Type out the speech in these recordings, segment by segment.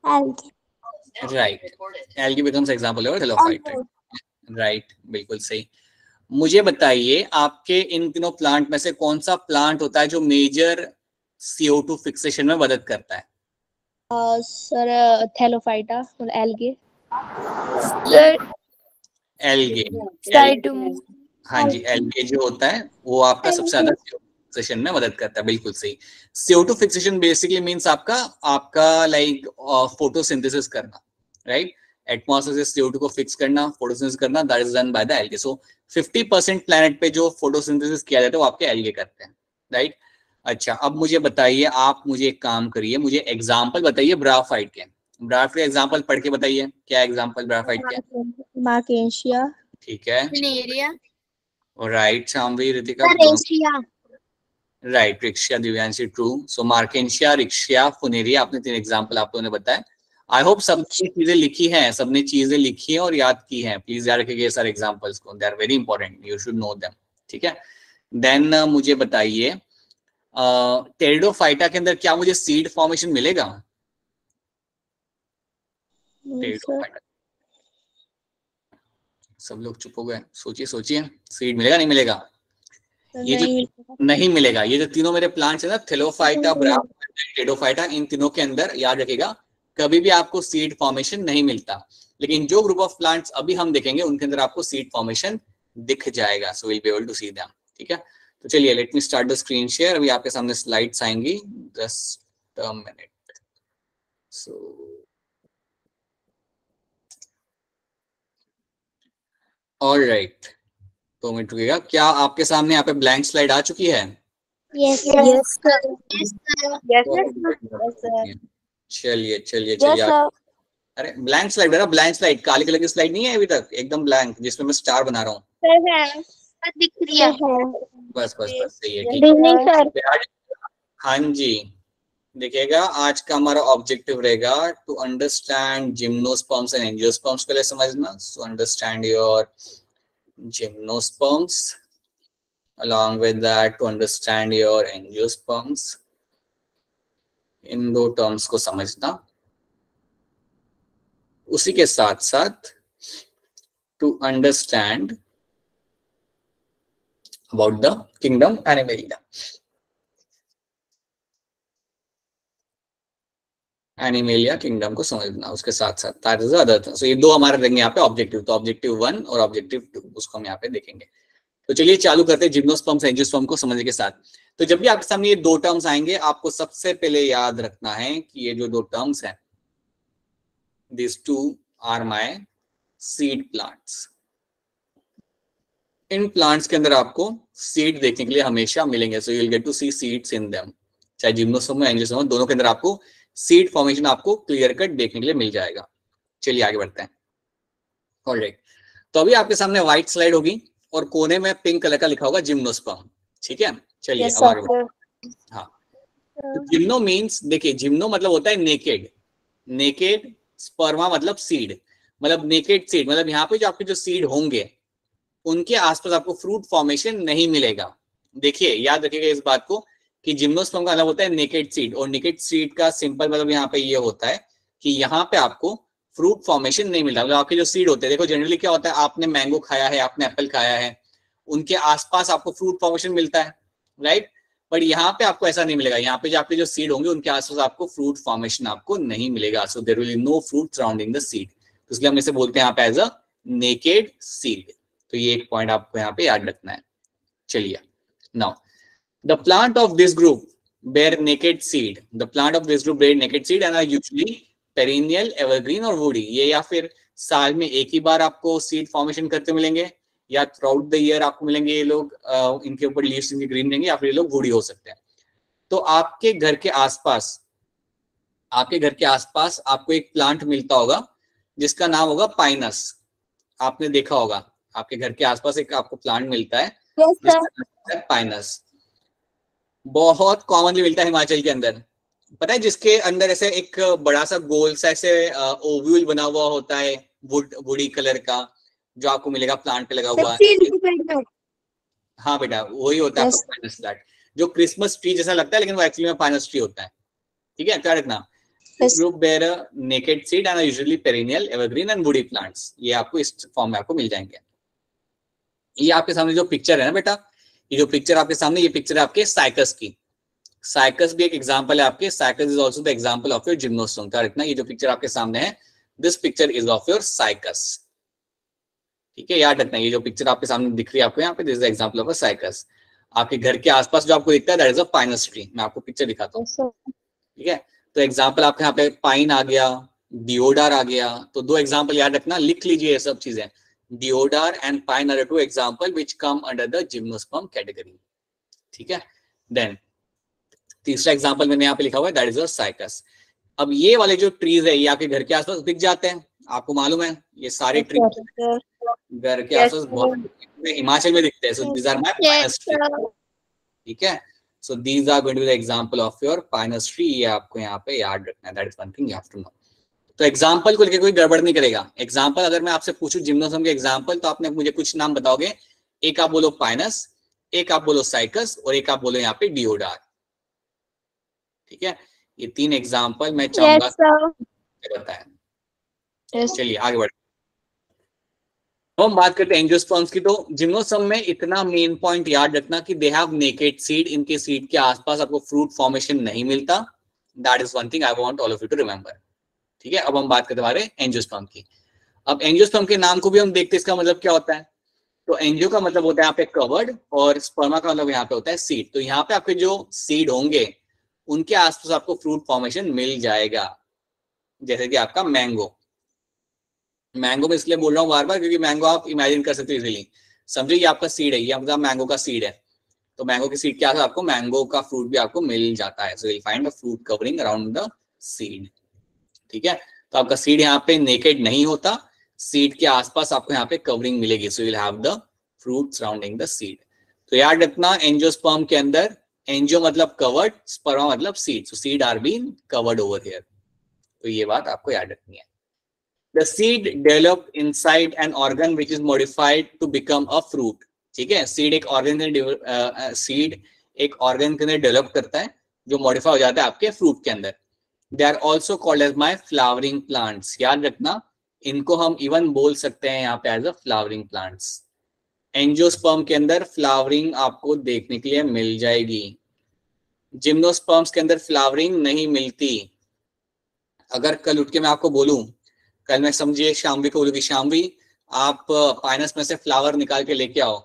algae. Right, algae becomes example of halophyte. Right, बिल्कुल सही. मुझे बताइए आपके इन तीनों प्लांट में से कौन सा प्लांट होता है जो मेजर CO2 फिक्सेशन में मदद करता है? सर थैलोफाइटा मतलब एल्गे. एल्गे. हाँ जी, एल्गे जो होता है वो आपका सबसे ज्यादा CO2 फिक्सेशन में मदद करता है. बिल्कुल सही. CO2 फिक्सेशन बेसिकली मींस आपका लाइक फोटोसिंथेसिस करना, राइट? एटमॉस्फेयर से CO2 को फिक्स करना, फोटोसिंथेसिस करना, that is done by the algae. So 50% planet पे जो फोटोसिंथेसिस किया जाता है वो आपके एल्गे करते हैं, राइट? अच्छा, अब मुझे बताइए, आप मुझे एक काम करिए, मुझे एग्जांपल बताइए ब्राफाइट के. ब्राफाइट एग्जांपल पढ़ के बताइए, क्या एग्जांपल ब्राफाइट के? मार्केशिया. ठीक है, Funeria. Right. Shamvi, Ritika, Funeria. Right. Riccia, Divyanshi, true. So मार्केशिया, रिक्शिया, फुनेरिया, आपने 3 एग्जांपल आप लोगों ने बताया. आई होप सबने चीजें लिखी हैं, सबने चीजें लिखी हैं और याद की हैं. प्लीज याद रखिएगा ये सारे एग्जांपल्स को, they are very important, you should know them. ठीक है. देन मुझे बताइए टेरिडोफाइटा के अंदर क्या मुझे सीड फॉर्मेशन मिलेगा? टेरिडोफाइटा, सब लोग चुप हो गए. सोचिए सोचिए, सीड मिलेगा नहीं मिलेगा? ये जो नहीं मिलेगा, ये जो तीनों मेरे प्लांट्स है ना, थैलोफाइटा, ब्राफाइटा, टेरिडोफाइटा, इन तीनों के अंदर याद रखिएगा कभी भी आपको सीड फॉर्मेशन नहीं मिलता. लेकिन जो ग्रुप ऑफ प्लांट्स अभी हम देखेंगे उनके अंदर आपको सीड फॉर्मेशन दिख जाएगा. So will be able to see them. ठीक है. तो चलिए, let me start the screen share. अभी आपके सामने स्लाइड्स आएंगी, just a minute. So alright, 2 minute रुकिएगा. क्या आपके सामने यहाँ पे ब्लैंक स्लाइड आ चुकी है? Yes, sir. Yes, sir. Yes, sir. Yes, sir. चलिए चलिए Yes, चलिए. sir. अरे ब्लैंक स्लाइड बेटा, ब्लैंक स्लाइड, काले कलर की स्लाइड नहीं है अभी तक, एकदम ब्लैंक जिसमें मैं स्टार बना रहा हूँ. Sir, दिख रही है. बस बस बस, सही है. Good evening, sir. हाँ जी, देखिएगा आज का हमारा ऑब्जेक्टिव रहेगा to understand gymnosperms and angiosperms. पहले समझना. So understand your gymnosperms, along with that to understand your angiosperms. इन 2 टर्म्स को समझना. उसी के साथ साथ to understand about the kingdom Animalia. Animalia kingdom को समझना उसके साथ साथ. That is the other thing. So ये 2 हमारे रहेंगे यहाँ पे ऑब्जेक्टिव. तो ऑब्जेक्टिव 1 और ऑब्जेक्टिव 2 उसको हम यहाँ पे देखेंगे. तो चलिए चालू करते हैं जिम्नोस्पर्म्स एंजियोस्पर्म को समझने के साथ. तो जब भी आपके सामने ये 2 टर्म्स आएंगे, आपको सबसे पहले याद रखना है कि ये जो 2 टर्म्स हैं, these 2 are my seed plants. इन प्लांट्स के अंदर आपको सीड देखने के लिए हमेशा मिलेंगे. So you will get to see seeds in them. चाहे जिम्नोस्पर्म या एंजियोस्पर्म, दोनों के अंदर आपको सीड फॉर्मेशन आपको क्लियर कट देखने के लिए मिल जाएगा. चलिए आगे बढ़ते हैं. ऑलराइट, तो अभी आपके सामने व्हाइट स्लाइड होगी और कोने में पिंक कलर का लिखा होगा जिम्नोस्पर्म. ठीक है. चलिए Yes, अब आगे sir. बढ़ते हैं. हाँ, तो जिम्नो मीन्स, देखिए जिम्नो मतलब होता है नेकेड. नेकेड. स्पर्मा मतलब सीड, मतलब नेकेड सीड, मतलब यहाँ पे जो आपके जो सीड होंगे उनके आसपास आपको फ्रूट फॉर्मेशन नहीं मिलेगा. देखिए याद रखिएगा इस बात को कि जिम्नोस्पर्म का मतलब होता है नेकेड सीड, और नेकेड सीड का सिंपल मतलब यहाँ पे ये होता है कि यहाँ पे आपको फ्रूट फॉर्मेशन नहीं मिलता. मतलब आपके जो सीड होते हैं, देखो जनरली क्या होता है, आपने मैंगो खाया है, आपने एप्पल खाया है, उनके आसपास आपको फ्रूट फॉर्मेशन मिलता है, राइट? बट यहाँ पे आपको ऐसा नहीं मिलेगा. यहाँ पे जो आपके जो सीड होंगे उनके आसपास आपको फ्रूट फॉर्मेशन आपको नहीं मिलेगा. So there will be no fruit surrounding the seed. तो इसलिए हम इसे बोलते हैं यहाँ पे एज अ नेकेड सीड. तो ये एक पॉइंट आपको यहाँ पे याद रखना है. चलिए, now the plant of this group bear naked seed. The plant of this group bear naked seed and are usually perennial, evergreen और वुडी. ये या फिर साल में एक ही बार आपको सीड फॉर्मेशन करते मिलेंगे, या थ्रू आउट द ईयर आपको मिलेंगे ये लोग. इनके ऊपर लीव्स इनके ग्रीन रहेंगे, या फिर ये लोग वुडी हो सकते हैं. तो आपके घर के आसपास आपको एक प्लांट मिलता होगा जिसका नाम होगा पाइनस. आपने देखा होगा आपके घर के आसपास एक आपको प्लांट मिलता है. Yes, sir. पाइनस बहुत कॉमनली मिलता है हिमाचल के अंदर. पता है, जिसके अंदर ऐसे एक बड़ा सा गोल सा ऐसे ओव्यूल बना हुआ होता है, वुडी कलर का, जो आपको मिलेगा प्लांट पे लगा हुआ. हाँ बेटा, वही होता है पाइनस प्लांट, जो क्रिसमस ट्री जैसा लगता है लेकिन वो एक्चुअली में पाइनस ट्री होता है. ठीक है, क्या रखना. Group bear naked seed and usually perennial, evergreen and woody plants. ये आपको इस फॉर्म में आपको मिल जाएंगे। ये आपके सामने जो पिक्चर है ना बेटा, ये जो पिक्चर आपके सामने, ये पिक्चर है आपके साइकस की। साइकस भी एक एग्जांपल है आपके। Cycas is also the example of your gymnosperm. क्या रखना, ये जो पिक्चर आपके सामने है, this picture is of your cycas. ठीक है, याद रखना, ये जो पिक्चर आपके सामने दिख रही है आपको यहाँ पे, this is the example of a cycas. आपके घर के आसपास जो आपको दिखता है, that is a Pinus tree. मैं आपको पिक्चर दिखाता हूँ। ठीक है, तो एग्जाम्पल आपके यहाँ पे पाइन आ गया, डिओडार आ गया। तो दो एग्जाम्पल याद रखना, लिख लीजिए ये सब चीजें। Deodar and pine are two example which come under the gymnosperm category. ठीक है, देन तीसरा एग्जाम्पल मैंने यहाँ पे लिखा हुआ है, दैट इज अ साइकस। अब ये वाले जो ट्रीज है, ये आपके घर के आसपास दिख जाते हैं, आपको मालूम है। ये सारे ट्री घर के आसपास बहुत हिमाचल में दिखते हैं। So these are my pinus tree. ठीक है, so these are going to be the example of your pinus tree. ये आपको यहाँ पे याद रखना है, that is one thing you have to know. तो एग्जांपल को लेकर कोई गड़बड़ नहीं करेगा। एग्जांपल अगर मैं आपसे पूछूं जिम्नोस्पर्म के एग्जांपल, तो आपने मुझे कुछ नाम बताओगे। एक आप बोलो पाइनस, एक आप बोलो साइकस, और एक आप बोलो यहाँ पे डिओडार। ठीक है, ये तीन एग्जांपल मैं चाहूंगा बताएं। चलिए आगे बढ़ते। हम बात करते हैं एंजियोस्पर्म्स की। तो जिम्नोस्पर्म में इतना मेन पॉइंट याद रखना कि दे हैव नेकेड सीड। इनके सीड के आसपास आपको फ्रूट फॉर्मेशन नहीं मिलता। That is one thing I want all of you to remember. ठीक है, अब हम बात करते हमारे एंजियोस्पर्म की। अब एंजियोस्पर्म के नाम को भी हम देखते हैं, इसका मतलब क्या होता है। तो एंजियो का मतलब होता है यहाँ पे कवर्ड, और स्पर्मा का मतलब यहाँ पे होता है सीड। तो यहाँ पे आपके जो सीड होंगे, उनके आसपास आपको फ्रूट फॉर्मेशन मिल जाएगा। जैसे कि आपका मैंगो। मैंगो में इसलिए बोल रहा हूँ बार बार, क्योंकि मैंगो आप इमेजिन कर सकते हो इजीली। समझो ये आपका सीड है, ये आपका मैंगो का सीड है। तो मैंगो की सीड क्या है, आपको मैंगो का फ्रूट भी आपको मिल जाता है। So you will find a fruit covering around the seed. ठीक है, तो आपका सीड यहाँ पे नेकेड नहीं होता, सीड के आसपास आपको यहाँ पे कवरिंग मिलेगी। सो you will have the fruit surrounding the seed. तो याद रखना, एंजियोस्पर्म के अंदर एंजियो मतलब कवर्ड, स्पर्मा मतलब seed. So seed are been covered over here. तो ये बात आपको याद रखनी है। The seed developed inside an organ which is modified to become a fruit. ठीक है, सीड एक ऑर्गन के अंदर डेवलप करता है, जो मॉडिफाई हो जाता है आपके फ्रूट के अंदर। They are also called as my flowering plants. याद रखना, इनको हम इवन बोल सकते हैं यहाँ पे as a flowering plants. Angiosperm के अंदर फ्लावरिंग आपको देखने के लिए मिल जाएगी। जिम्नोस्पर्म्स के अंदर फ्लावरिंग नहीं मिलती। अगर कल उठ के मैं आपको बोलूं, कल मैं समझिए शामवी को बोलूं कि शामवी आप पाइनस में से फ्लावर निकाल के लेके आओ,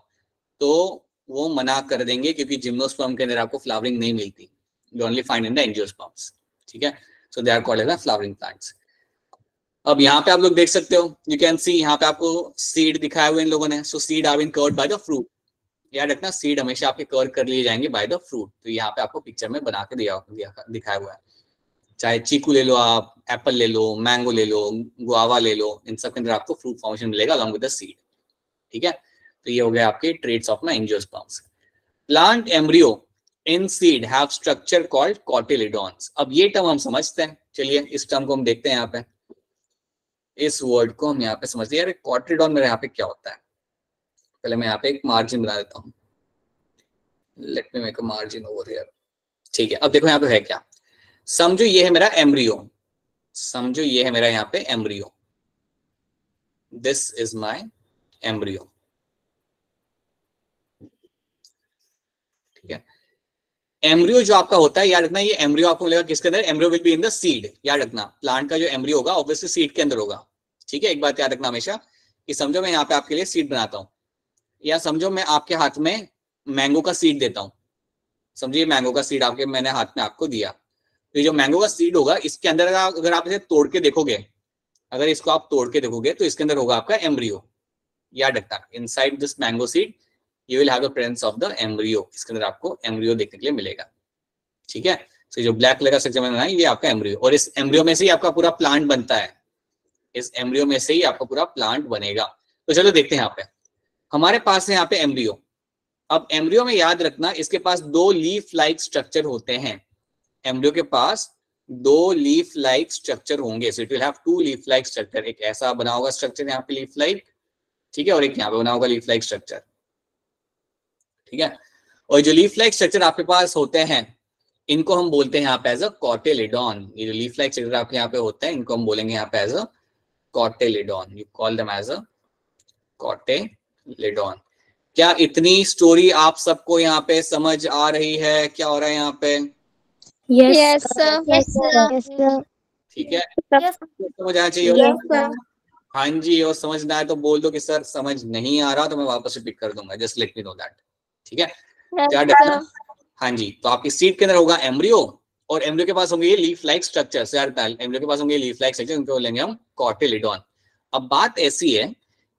तो वो मना कर देंगे, क्योंकि जिम्नोस्पर्म के अंदर आपको फ्लावरिंग नहीं मिलती। You only find in the angiosperms. ठीक है, so they are called as flowering plants. अब यहाँ पे आप लोग देख सकते हो, यू कैन सी, यहाँ पे आपको सीड दिखाए हुए इन लोगों ने। So seed are been covered by the fruit. याद रखना, सीड हमेशा आपके कवर कर लिए जाएंगे बाय द फ्रूट। तो यहाँ पे आपको पिक्चर में बना के दिखाया हुआ है। चाहे चीकू ले लो, आप एप्पल ले लो, मैंगो ले लो, गुआवा ले लो, इन सब के अंदर आपको फ्रूट फॉर्मेशन मिलेगा अलॉन्ग विद द सीड। ठीक है, तो ये हो गया आपके traits of angiosperms. Plant embryo in seed have structure called cotyledons. अब ये टर्म हम समझते हैं। चलिए इस टर्म को हम देखते हैं। यहाँ पे इस वर्ड को हम यहाँ पे समझते हैं। यार कॉटिलिडॉन मेरे यहाँ पे क्या होता है, पहले मैं यहाँ पे एक मार्जिन बना देता हूँ। Late me make a margin over here. ठीक है, अब देखो यहाँ पे है क्या। समझो ये है मेरा एम्ब्रियो। समझो ये है मेरा यहाँ पे embryo. This is my embryo. ठीक है, एम्ब्रियो जो आपका होता है, याद रखना, ये एम्ब्रियो आपको मिलेगा किसके अंदर, embryo will be in the seed. याद रखना, प्लांट का जो एम्ब्रियो होगा ऑब्वियसली सीड के अंदर होगा। ठीक है, एक बात याद रखना हमेशा कि समझो मैं यहाँ पे आपके लिए सीड बनाता हूँ, या समझो मैं आपके हाथ में मैंगो का सीड देता हूँ। समझिए मैंगो का सीड आपके मैंने हाथ में आपको दिया, तो ये जो मैंगो का सीड होगा, इसके अंदर अगर आप इसे तोड़ के देखोगे, अगर इसको आप तोड़ के देखोगे, तो इसके अंदर होगा आपका एम्ब्रियो। याद रखना, inside this mango seed you will have the presence of the embryo. इसके अंदर आपको एम्ब्रियो देखने के लिए मिलेगा। ठीक है, तो जो ब्लैक कलर का स्ट्रक्चर मैंने बनाया, ये आपका एम्ब्रियो, और इस एम्ब्रियो में से ही आपका पूरा प्लांट बनता है। इस एम्ब्रियो में से ही आपका पूरा प्लांट बनेगा। तो चलो देखते हैं। यहाँ पे हमारे पास है यहाँ पे एम्ब्रियो। अब एम्ब्रियो में याद रखना, इसके पास दो लीफ लाइक स्ट्रक्चर होते हैं। एम्ब्रियो के पास दो लीफ लाइक स्ट्रक्चर होंगे। So it will have two leaf like structure. एक ऐसा बना होगा स्ट्रक्चर यहाँ पे लीफ लाइक, ठीक है, और एक यहाँ पे बना होगा लीफ लाइक स्ट्रक्चर। ठीक है, और जो लीफ लाइक स्ट्रक्चर आपके पास होते हैं, इनको हम बोलते हैं यहाँ पे एज अ कॉटिलिडॉन। ये जो लीफ लाइक स्ट्रक्चर आपके यहाँ पे होता है इनको हम बोलेंगे यहाँ पे as a cotyledon. You call them as a cotyledon. क्या इतनी स्टोरी आप सबको यहाँ पे समझ आ रही है? क्या हो रहा है यहाँ पे? Yes, sir. Yes, sir. ठीक है, Yes, समझ आना चाहिए। yes, sir. हाँ जी, और समझ ना आए तो बोल दो कि सर समझ नहीं आ रहा, तो मैं वापस रिपीट कर दूंगा। Just let me know that. ठीक है, क्या Yes, sir. हाँ जी, तो आपकी सीड के अंदर होगा एम्ब्रियो, और एम्ब्रियो के पास होंगे ये लीफ लाइक स्ट्रक्चर। यार एम्ब्रियो के पास होंगे लीफ लाइक स्ट्रक्चर, उनको बोलेंगे हम कॉटिलिडॉन। अब बात ऐसी है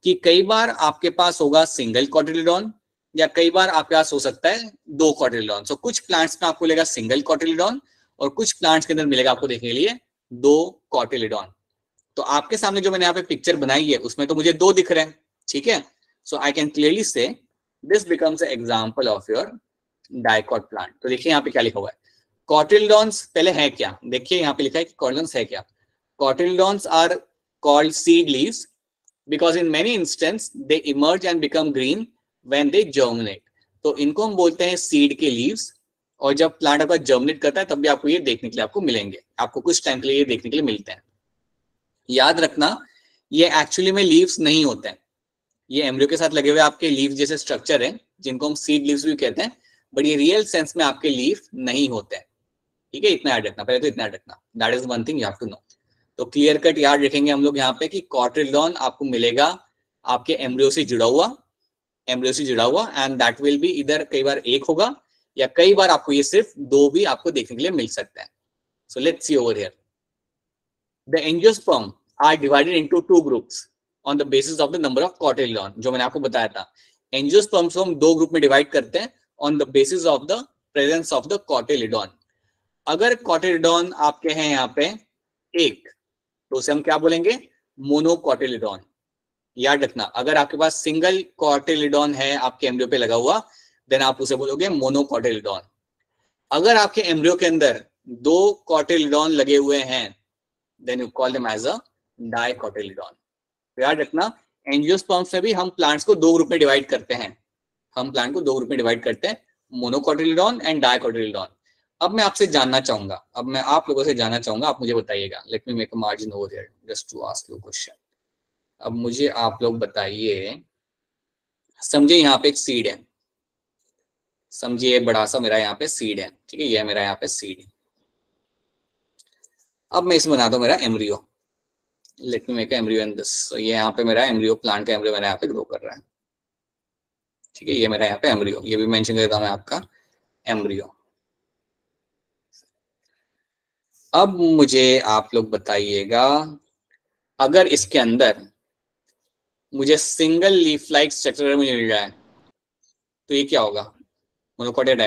कि कई बार आपके पास होगा सिंगल कॉटिलिडॉन, या कई बार आपके पास हो सकता है दो कॉटिलिडॉन। सो कुछ प्लांट्स में आपको मिलेगा सिंगल कॉटिलिडॉन, और कुछ प्लांट्स के अंदर मिलेगा आपको देखने के लिए दो कॉटिलिडॉन। तो आपके सामने जो मैंने यहाँ पे पिक्चर बनाई है उसमें तो मुझे दो दिख रहे हैं। ठीक है, सो आई कैन क्लियरली से this becomes an example of your dicot plant. तो देखिए यहाँ पे क्या लिखा हुआ है, कॉटिलिडॉन्स पहले है क्या, देखिए यहाँ पे लिखा है कि कॉटिलिडॉन्स है क्या। Cotyledons are called seed leaves because in many instance they emerge and become green when they germinate. तो इनको हम बोलते हैं सीड के लीव्स, और जब प्लांट आपका जर्मिनेट करता है तब भी आपको ये देखने के लिए आपको मिलेंगे, आपको कुछ टाइम के लिए ये देखने के लिए मिलते हैं। याद रखना, ये एक्चुअली में लीव्स नहीं होते हैं, ये एम्ब्रियो के साथ लगे हुए आपके लीव जैसे स्ट्रक्चर है जिनको हम सीड लीव्स भी कहते हैं, बट ये रियल सेंस में आपके लीफ नहीं होते हैं। ठीक है, इतना याद रखना, पहले तो इतना याद रखना, that is one thing you have to know. तो क्लियर कट याद रखेंगे हम लोग यहाँ पे कि कॉटिलिडॉन आपको मिलेगा आपके एम्ब्रियो से जुड़ा हुआ, एंड दैट विल बी इधर कई बार एक होगा, या कई बार आपको ये सिर्फ दो भी आपको देखने के लिए मिल सकता है। So let's see over here, the angiosperm are divided into two groups on the basis of the number of cotyledon. जो मैंने आपको बताया था, एंजियोस्पर्म्स को हम दो ग्रुप में डिवाइड करते हैं on the basis of the presence of the cotyledon. अगर कॉटिलिडॉन आपके हैं यहाँ पे एक, तो उसे हम क्या बोलेंगे, मोनोकॉटिलिडॉन। याद रखना, अगर आपके पास सिंगल कॉटिलिडॉन है आपके एम्ब्रियो पे लगा हुआ, देन आप उसे बोलोगे मोनोकॉटिलिडॉन। अगर आपके एम्ब्रियो के अंदर दो कॉटिलिडॉन लगे हुए हैं, then you call them as a dicotyledon. याद रखना, एंजियोस्पर्म्स में भी हम प्लांट्स को दो ग्रुप में डिवाइड करते हैं, मोनोकॉटिलिडॉन एंड डाइकॉटिलिडॉन। अब मैं आपसे जानना चाहूंगा, आप लोगों से जानना चाहूंगा, आप मुझे बताइएगा। Let me make a margin over here just to ask you question. अब मुझे आप लोग बताइए, समझिए यहाँ पे एक सीड है, समझिए बड़ा सा मेरा यहाँ पे सीड है। ठीक है, ये मेरा यहाँ पे सीड है। अब मैं इसमें बनाता हूँ मेरा embryo. Late me make embryo in this. ये यहाँ पे मेरा एम्ब्रियो, प्लांट का एम्ब्रियो मेरा यहाँ पे ग्रो कर रहा है। ठीक है, ये मेरा यहाँ पे एम्ब्रियो, ये भी मेंशन करता हूँ मैं आपका एम्ब्रियो। अब मुझे आप लोग बताइएगा, अगर इसके अंदर मुझे सिंगल लीफ लाइक स्ट्रक्चर मुझे मिल जाए तो ये क्या होगा, मोनोकॉटिल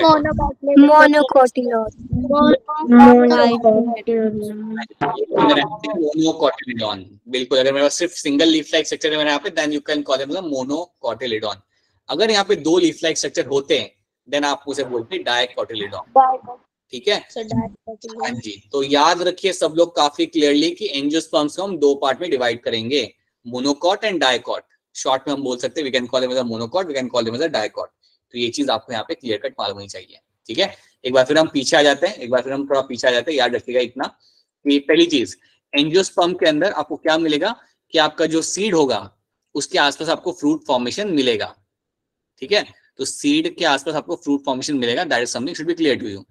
मोनोकॉटिलिडॉन। बिल्कुल, अगर मेरे पास सिर्फ सिंगल लीफ लाइक स्ट्रक्चर है मेरे यहाँ पे, then you can call it monocotyledon. अगर यहाँ पे दो लीफ लाइक स्ट्रक्चर होते हैं, देन आप उसे बोलते हैं डाइकॉटिलिडॉन। ठीक है, हाँ जी। तो याद रखिए सब लोग काफी क्लियरली कि एंजियोस्पर्म्स को हम दो पार्ट में डिवाइड करेंगे, मोनोकॉट एंड डाइकॉट। शॉर्ट में हम बोल सकते हैं we can call them as monocot, we can call them as dicot. तो ये चीज आपको यहाँ पे क्लियर कट मालूम होनी चाहिए। ठीक है, एक बार फिर हम पीछे आ जाते हैं, थोड़ा पीछे आ जाते हैं। याद रखिएगा इतना कि पहली चीज, एंजियोस्पर्म के अंदर आपको क्या मिलेगा कि आपका जो सीड होगा उसके आसपास आपको फ्रूट फॉर्मेशन मिलेगा। ठीक है, तो सीड के आसपास आपको फ्रूट फॉर्मेशन मिलेगा, that is something should be clear to you.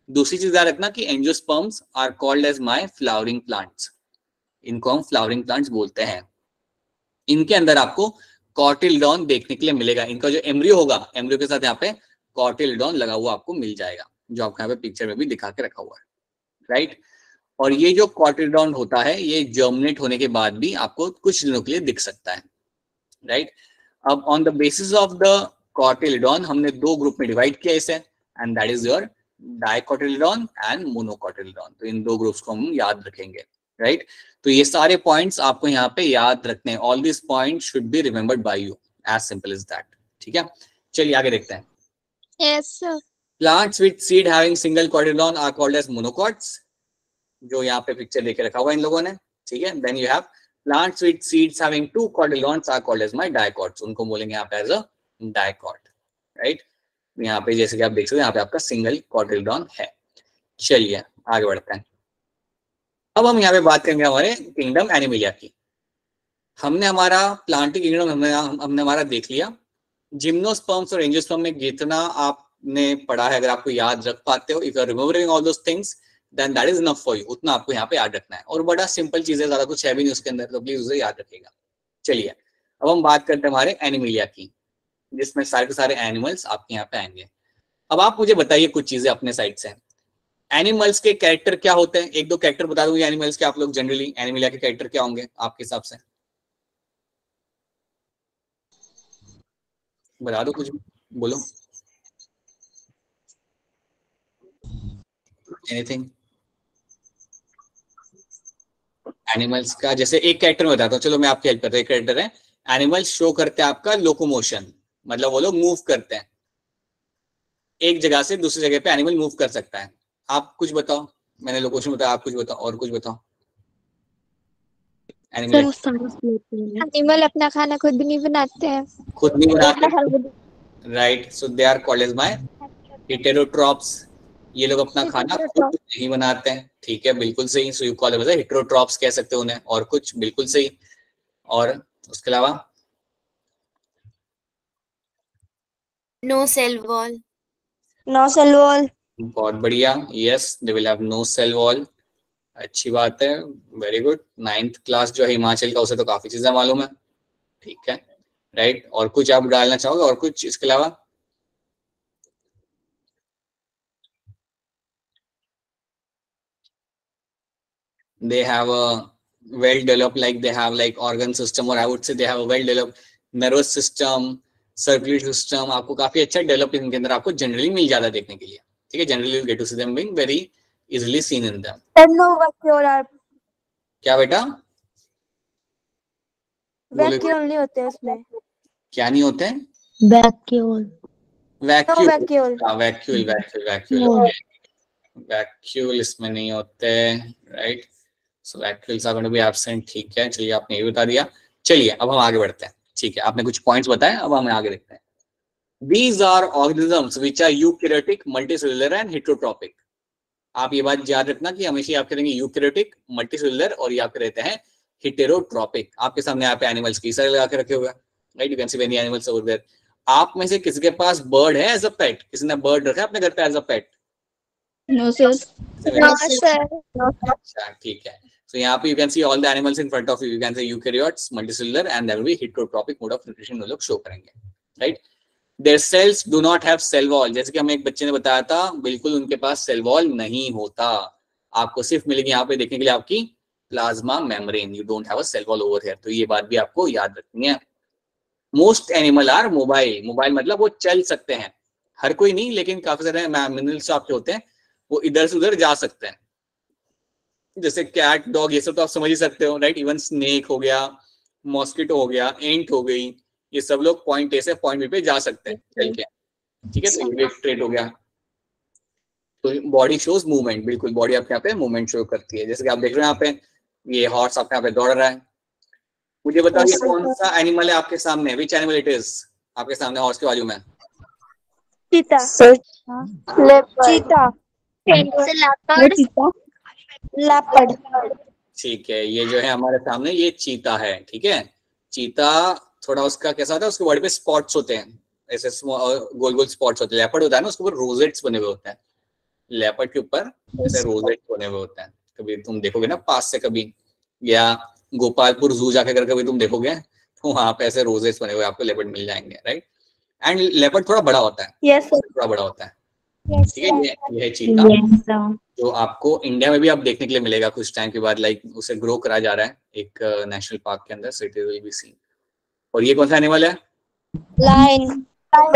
दूसरी चीज याद रखना कि angiosperms are called as my flowering plants. इनको हम फ्लावरिंग प्लांट्स बोलते हैं। इनके अंदर आपको कॉटिलिडॉन देखने के लिए मिलेगा। इनका जो एम्ब्रियो होगा, एम्ब्रियो के साथ यहाँ पे कॉटिलिडॉन लगा हुआ आपको मिल जाएगा, जो आपको यहाँ पे पिक्चर में भी दिखा के रखा हुआ है, राइट। और ये जो कॉटिलिडॉन होता है, ये जर्मिनेट होने के बाद भी आपको कुछ दिनों के लिए दिख सकता है, राइट। अब on the basis of the cotyledon हमने दो ग्रुप में डिवाइड किया इसे, and that is your dicotyledon and monocotyledon. तो इन दो ग्रुप्स को हम याद रखेंगे, राइट। तो ये सारे पॉइंट्स आपको यहाँ पे याद रखने हैं। All this point should be remembered by you, as simple as that. ठीक है, चलिए आगे देखते हैं। Yes, sir. Plants with seed having single cotyledon are called as monocots, जो यहाँ पे पिक्चर देके रखा हुआ इन लोगों ने। ठीक है, then you have plants with seeds having two cotyledons are called as my dicots. उनको बोलेंगे यहाँ पे एज अ डाइकॉट, राइट। यहाँ पे जैसे कि आप देख सकते हैं, यहाँ पे आपका सिंगल कॉटिलिडॉन है। चलिए आगे बढ़ते हैं। अब हम यहाँ पे बात करेंगे हमारे किंगडम एनिमलिया की। हमने हमारा प्लांटिंग किंगडम हमने हमारा देख लिया। जिम्नोस्पर्म्स और एंजियोस्पर्म में जितना आपने पढ़ा है, अगर आपको याद रख पाते हो, if you are remembering all those things then that is enough for you. उतना आपको यहाँ पे याद रखना है, और बड़ा सिंपल चीज है, ज्यादा कुछ है भी नहीं उसके अंदर, तो प्लीज उसे याद रखिएगा। चलिए अब हम बात करते हैं हमारे एनिमलिया की, जिसमें सारे के सारे एनिमल्स आपके यहाँ पे आएंगे। अब आप मुझे बताइए कुछ चीजें अपने साइड से। एनिमल्स के कैरेक्टर क्या होते हैं? एक दो कैरेक्टर बता दूंगी एनिमल्स के, आप लोग जनरली एनिमलिया के कैरेक्टर क्या होंगे आपके हिसाब से, बता दो, कुछ बोलो, एनीथिंग। एनिमल्स का जैसे एक कैरेक्टर में बताता हूँ, चलो मैं आपकी हेल्प करता हूँ। एक कैरेक्टर है, एनिमल्स शो करते हैं आपका लोकोमोशन, मतलब वो लोग मूव करते हैं, एक जगह से दूसरी जगह पे एनिमल मूव कर सकता है। आप कुछ बताओ, मैंने लोकोमोशन बताया, आप कुछ बताओ, और कुछ बताओ। एनिमल अपना खाना खुद भी नहीं बनाते हैं। खुद नहीं बनाते, right, so they are called as my heterotrophs. ये लोग अपना खाना खुद नहीं बनाते हैं, ठीक है, बिल्कुल सही। So you call them as heterotrophs कह सकते हो उन्हें। और कुछ? बिल्कुल सही। और उसके अलावा? No cell wall. No cell wall. बहुत बढ़िया, yes they will have no cell wall. अच्छी बात है, वेरी गुड। 9th क्लास जो है हिमाचल का, उसे तो काफी चीजें मालूम है, ठीक है, राइट। और कुछ आप डालना चाहोगे, और कुछ इसके अलावा? they have a well developed, like they have like organ system, or I would say they have a well developed nervous system, circulatory system। आपको काफी अच्छा डेवलप इनके अंदर आपको जनरली मिल जाता है देखने के लिए, ठीक है। Generally you get to see them being very easily seen in them. No vacuole. क्या बेटा? वैक्यूल नहीं होते उसमें। क्या नहीं होते हैं? Vacuole. Vacuole, vacuole. Vacuole vacuole vacuole vacuole इसमें नहीं होते, right. So vacuoles are going to be absent, ठीक है। चलिए आपने ये बता दिया। चलिए अब हम आगे बढ़ते हैं, ठीक है, आपने कुछ पॉइंट्स बताए, अब हम आगे देखते हैं। These are organisms which are eukaryotic, multicellular and heterotropic। आप ये बात याद रखना कि हमेशा आप करेंगे यूकैरियोटिक, मल्टीसेलुलर, और ये आपके रहते हैं हेटेरोट्रोपिक। आपके सामने यहाँ पे एनिमल्स की सारे लगा के रखे हुए हैं, right, you can see many animals over there. आप में से किसी के पास बर्ड है एज अ पेट? किसी ने बर्ड रखा है अपने घर पे as a pet? No sir. No sir. अच्छा, ठीक है। So यहाँ पे you can see all the animals in front of you. You can say eukaryotes, multicellular, and there will be heterotropic mode of nutrition वो लोग show करेंगे, right? Their cells do not have cell wall। जैसे कि हमें एक बच्चे ने बताया था, बिल्कुल उनके पास सेल वॉल नहीं होता। आपको सिर्फ मिलेगी यहाँ पे देखने के लिए आपकी plasma membrane. You don't have a cell wall over here, तो ये बात भी आपको याद रखनी है। Most animal are mobile. Mobile मतलब वो चल सकते हैं, हर कोई नहीं, लेकिन काफी सारे मैमल्स आपके होते हैं वो इधर से उधर जा सकते हैं, जैसे कैट, डॉग, ये सब तो आप समझ ही सकते हो, राइट। इवन स्नेक हो गया, मॉस्किटो हो गया, एंट हो गई, ये सब लोग पॉइंट ए से पॉइंट बी पे जा सकते हैं चल के, ठीक है। तो ये एक ट्रेट हो गया। तो बॉडी शोज मूवमेंट, बिल्कुल बॉडी आपके यहाँ पे मूवमेंट शो करती है। जैसे कि आप देख रहे हैं यहाँ पे ये हॉर्स आपके यहाँ पे दौड़ रहा है। मुझे बताओ ये कौन सा एनिमल है आपके सामने? विच एनिमल इट इज आपके सामने हॉर्स के बाजू में? चीता। चीता। लेपर्ड। ठीक है, ये जो है हमारे सामने ये चीता है, ठीक है। चीता थोड़ा उसका कैसा होता है, उसके बॉडी पे स्पॉट्स होते हैं, ऐसे गोल गोल स्पॉट्स होते हैं। लेपर्ड होता है ना, उसके ऊपर रोजेट्स बने हुए होते हैं। लेपर्ड के ऊपर ऐसे रोजेट्स बने हुए होते हैं। कभी तुम देखोगे ना पास से, कभी या गोपालपुर जू जाके अगर कभी तुम देखोगे तो वहां पे ऐसे रोजेट्स बने हुए आपको लेपर्ड मिल जाएंगे, राइट। एंड लेपर्ड थोड़ा बड़ा होता है, यस सर। थोड़ा बड़ा होता है, ठीक है। ये है चीता, जो आपको इंडिया में भी आप देखने के लिए मिलेगा कुछ टाइम के बाद, लाइक उसे ग्रो करा जा रहा है एक नेशनल पार्क के अंदर, सो इट विल बी सीन। और ये कौन सा एनिमल है? लायन। क्या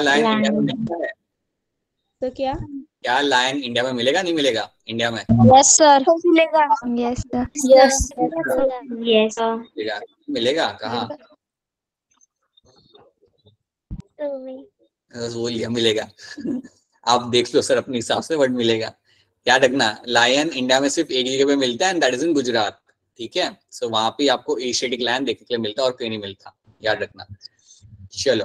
लायन इंडिया में मिलता है? तो क्या लायन इंडिया में मिलेगा, नहीं मिलेगा इंडिया में? Yes sir. मिलेगा। Yes sir. यस मिलेगा कहाँ? बोल लिया मिलेगा। आप देख लो सर अपने हिसाब से, बट मिलेगा। याद रखना, लायन इंडिया में सिर्फ एक जगह पे मिलता है, and that is in Gujarat, ठीक है। सो वहां पे आपको एशियाटिक लायन देखने के लिए मिलता है और कहीं नहीं मिलता, याद रखना। चलो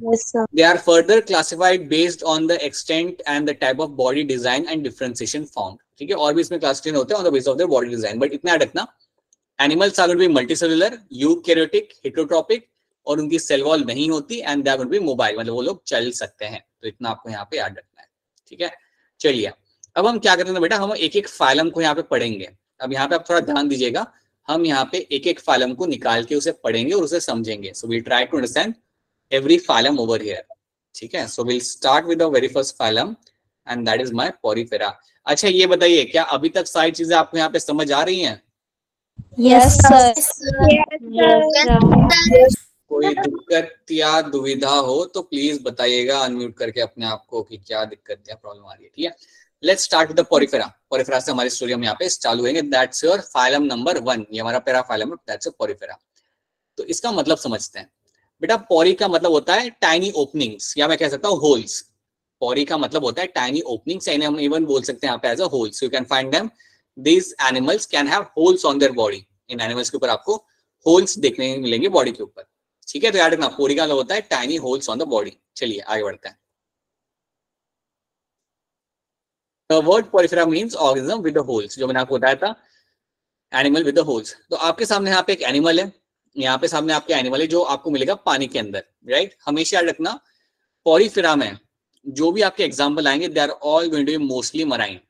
Yes, sir. They are further classified based on the extent and the type of body design and differentiation found. ठीक है, और भी इसमें क्लासिफिकेशन होते हैं on the basis of their body design, but इतना याद रखना, animals are going to be multicellular, eukaryotic, heterotrophic, और उनकी सेल वॉल नहीं होती, and they are going to be mobile, मतलब वो लोग चल सकते हैं। तो इतना आपको यहाँ पे याद रखना है, ठीक है। चलिए अब हम क्या करते हैं बेटा, हम एक एक फाइलम को यहाँ पे पढ़ेंगे। अब यहाँ पे आप थोड़ा ध्यान दीजिएगा, हम यहाँ पे एक एक फाइलम को निकाल के उसे पढ़ेंगे और उसे समझेंगे। So we try to understand every phylum over here, ठीक है। So we'll start with the very first phylum and that is my Porifera। अच्छा ये बताइए, क्या अभी तक सारी चीजें आपको यहाँ पे समझ आ रही हैं? Yes, sir. कोई दिक्कत या दुविधा हो तो प्लीज बताइएगा अनम्यूट करके अपने आप को कि क्या दिक्कत या प्रॉब्लम आ रही है, ठीक है। Let's start with the Porifera. Porifera से हमारी स्टोरी हम यहाँ पे चालू होंगे। दैट्स योर फाइलम नंबर 1, ये हमारा पैरा फाइलम है, दैट्स योर पोरिफेरा। तो इसका मतलब समझते हैं बेटा। पोरी का मतलब होता है टाइनी ओपनिंग्स, या मैं कह सकता हूँ होल्स। पोरी का मतलब होता है टाइनी ओपनिंग्स, एंड हम इवन बोल सकते हैं यहाँ पे as a holes. You can find them, these animals can have holes on their body. इन एनिमल्स के ऊपर आपको होल्स देखने मिलेंगे बॉडी के ऊपर, ठीक है। तो याद रखना, पोरी का मतलब होता है tiny holes on the body. चलिए आगे बढ़ते हैं। The word porifera means organism with the holes, जो मैंने आपको बताया था, एनिमल विद द होल्स। तो आपके सामने यहाँ पे एक एनिमल है, यहाँ पे सामने आपके एनिमल है जो आपको मिलेगा पानी के अंदर, राइट। हमेशा याद रखना, पोरिफेरा में जो भी आपके एग्जाम्पल आएंगे they are all going to be mostly marine.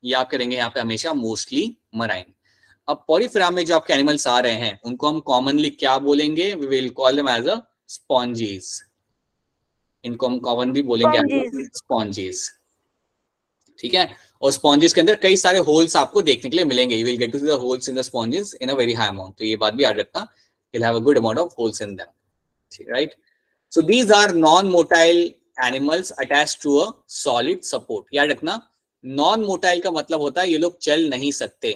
ये आप करेंगे यहाँ पे हमेशा मोस्टली मराइन। अब पोरिफेरा में जो आपके एनिमल्स आ रहे हैं उनको हम कॉमनली क्या बोलेंगे? We will call them as a sponges. इनको हम कॉमनली बोलेंगे स्पॉन्जीज, ठीक है। और स्पॉन्जेस के अंदर कई सारे होल्स आपको देखने के लिए मिलेंगे। You will get to see the holes in the sponges in a very high amount. तो ये बात भी याद रखना, you'll have a good amount of holes in them, right? So these are non-motile animals attached to a solid support। याद रखना, non motile का मतलब होता है ये लोग चल नहीं सकते,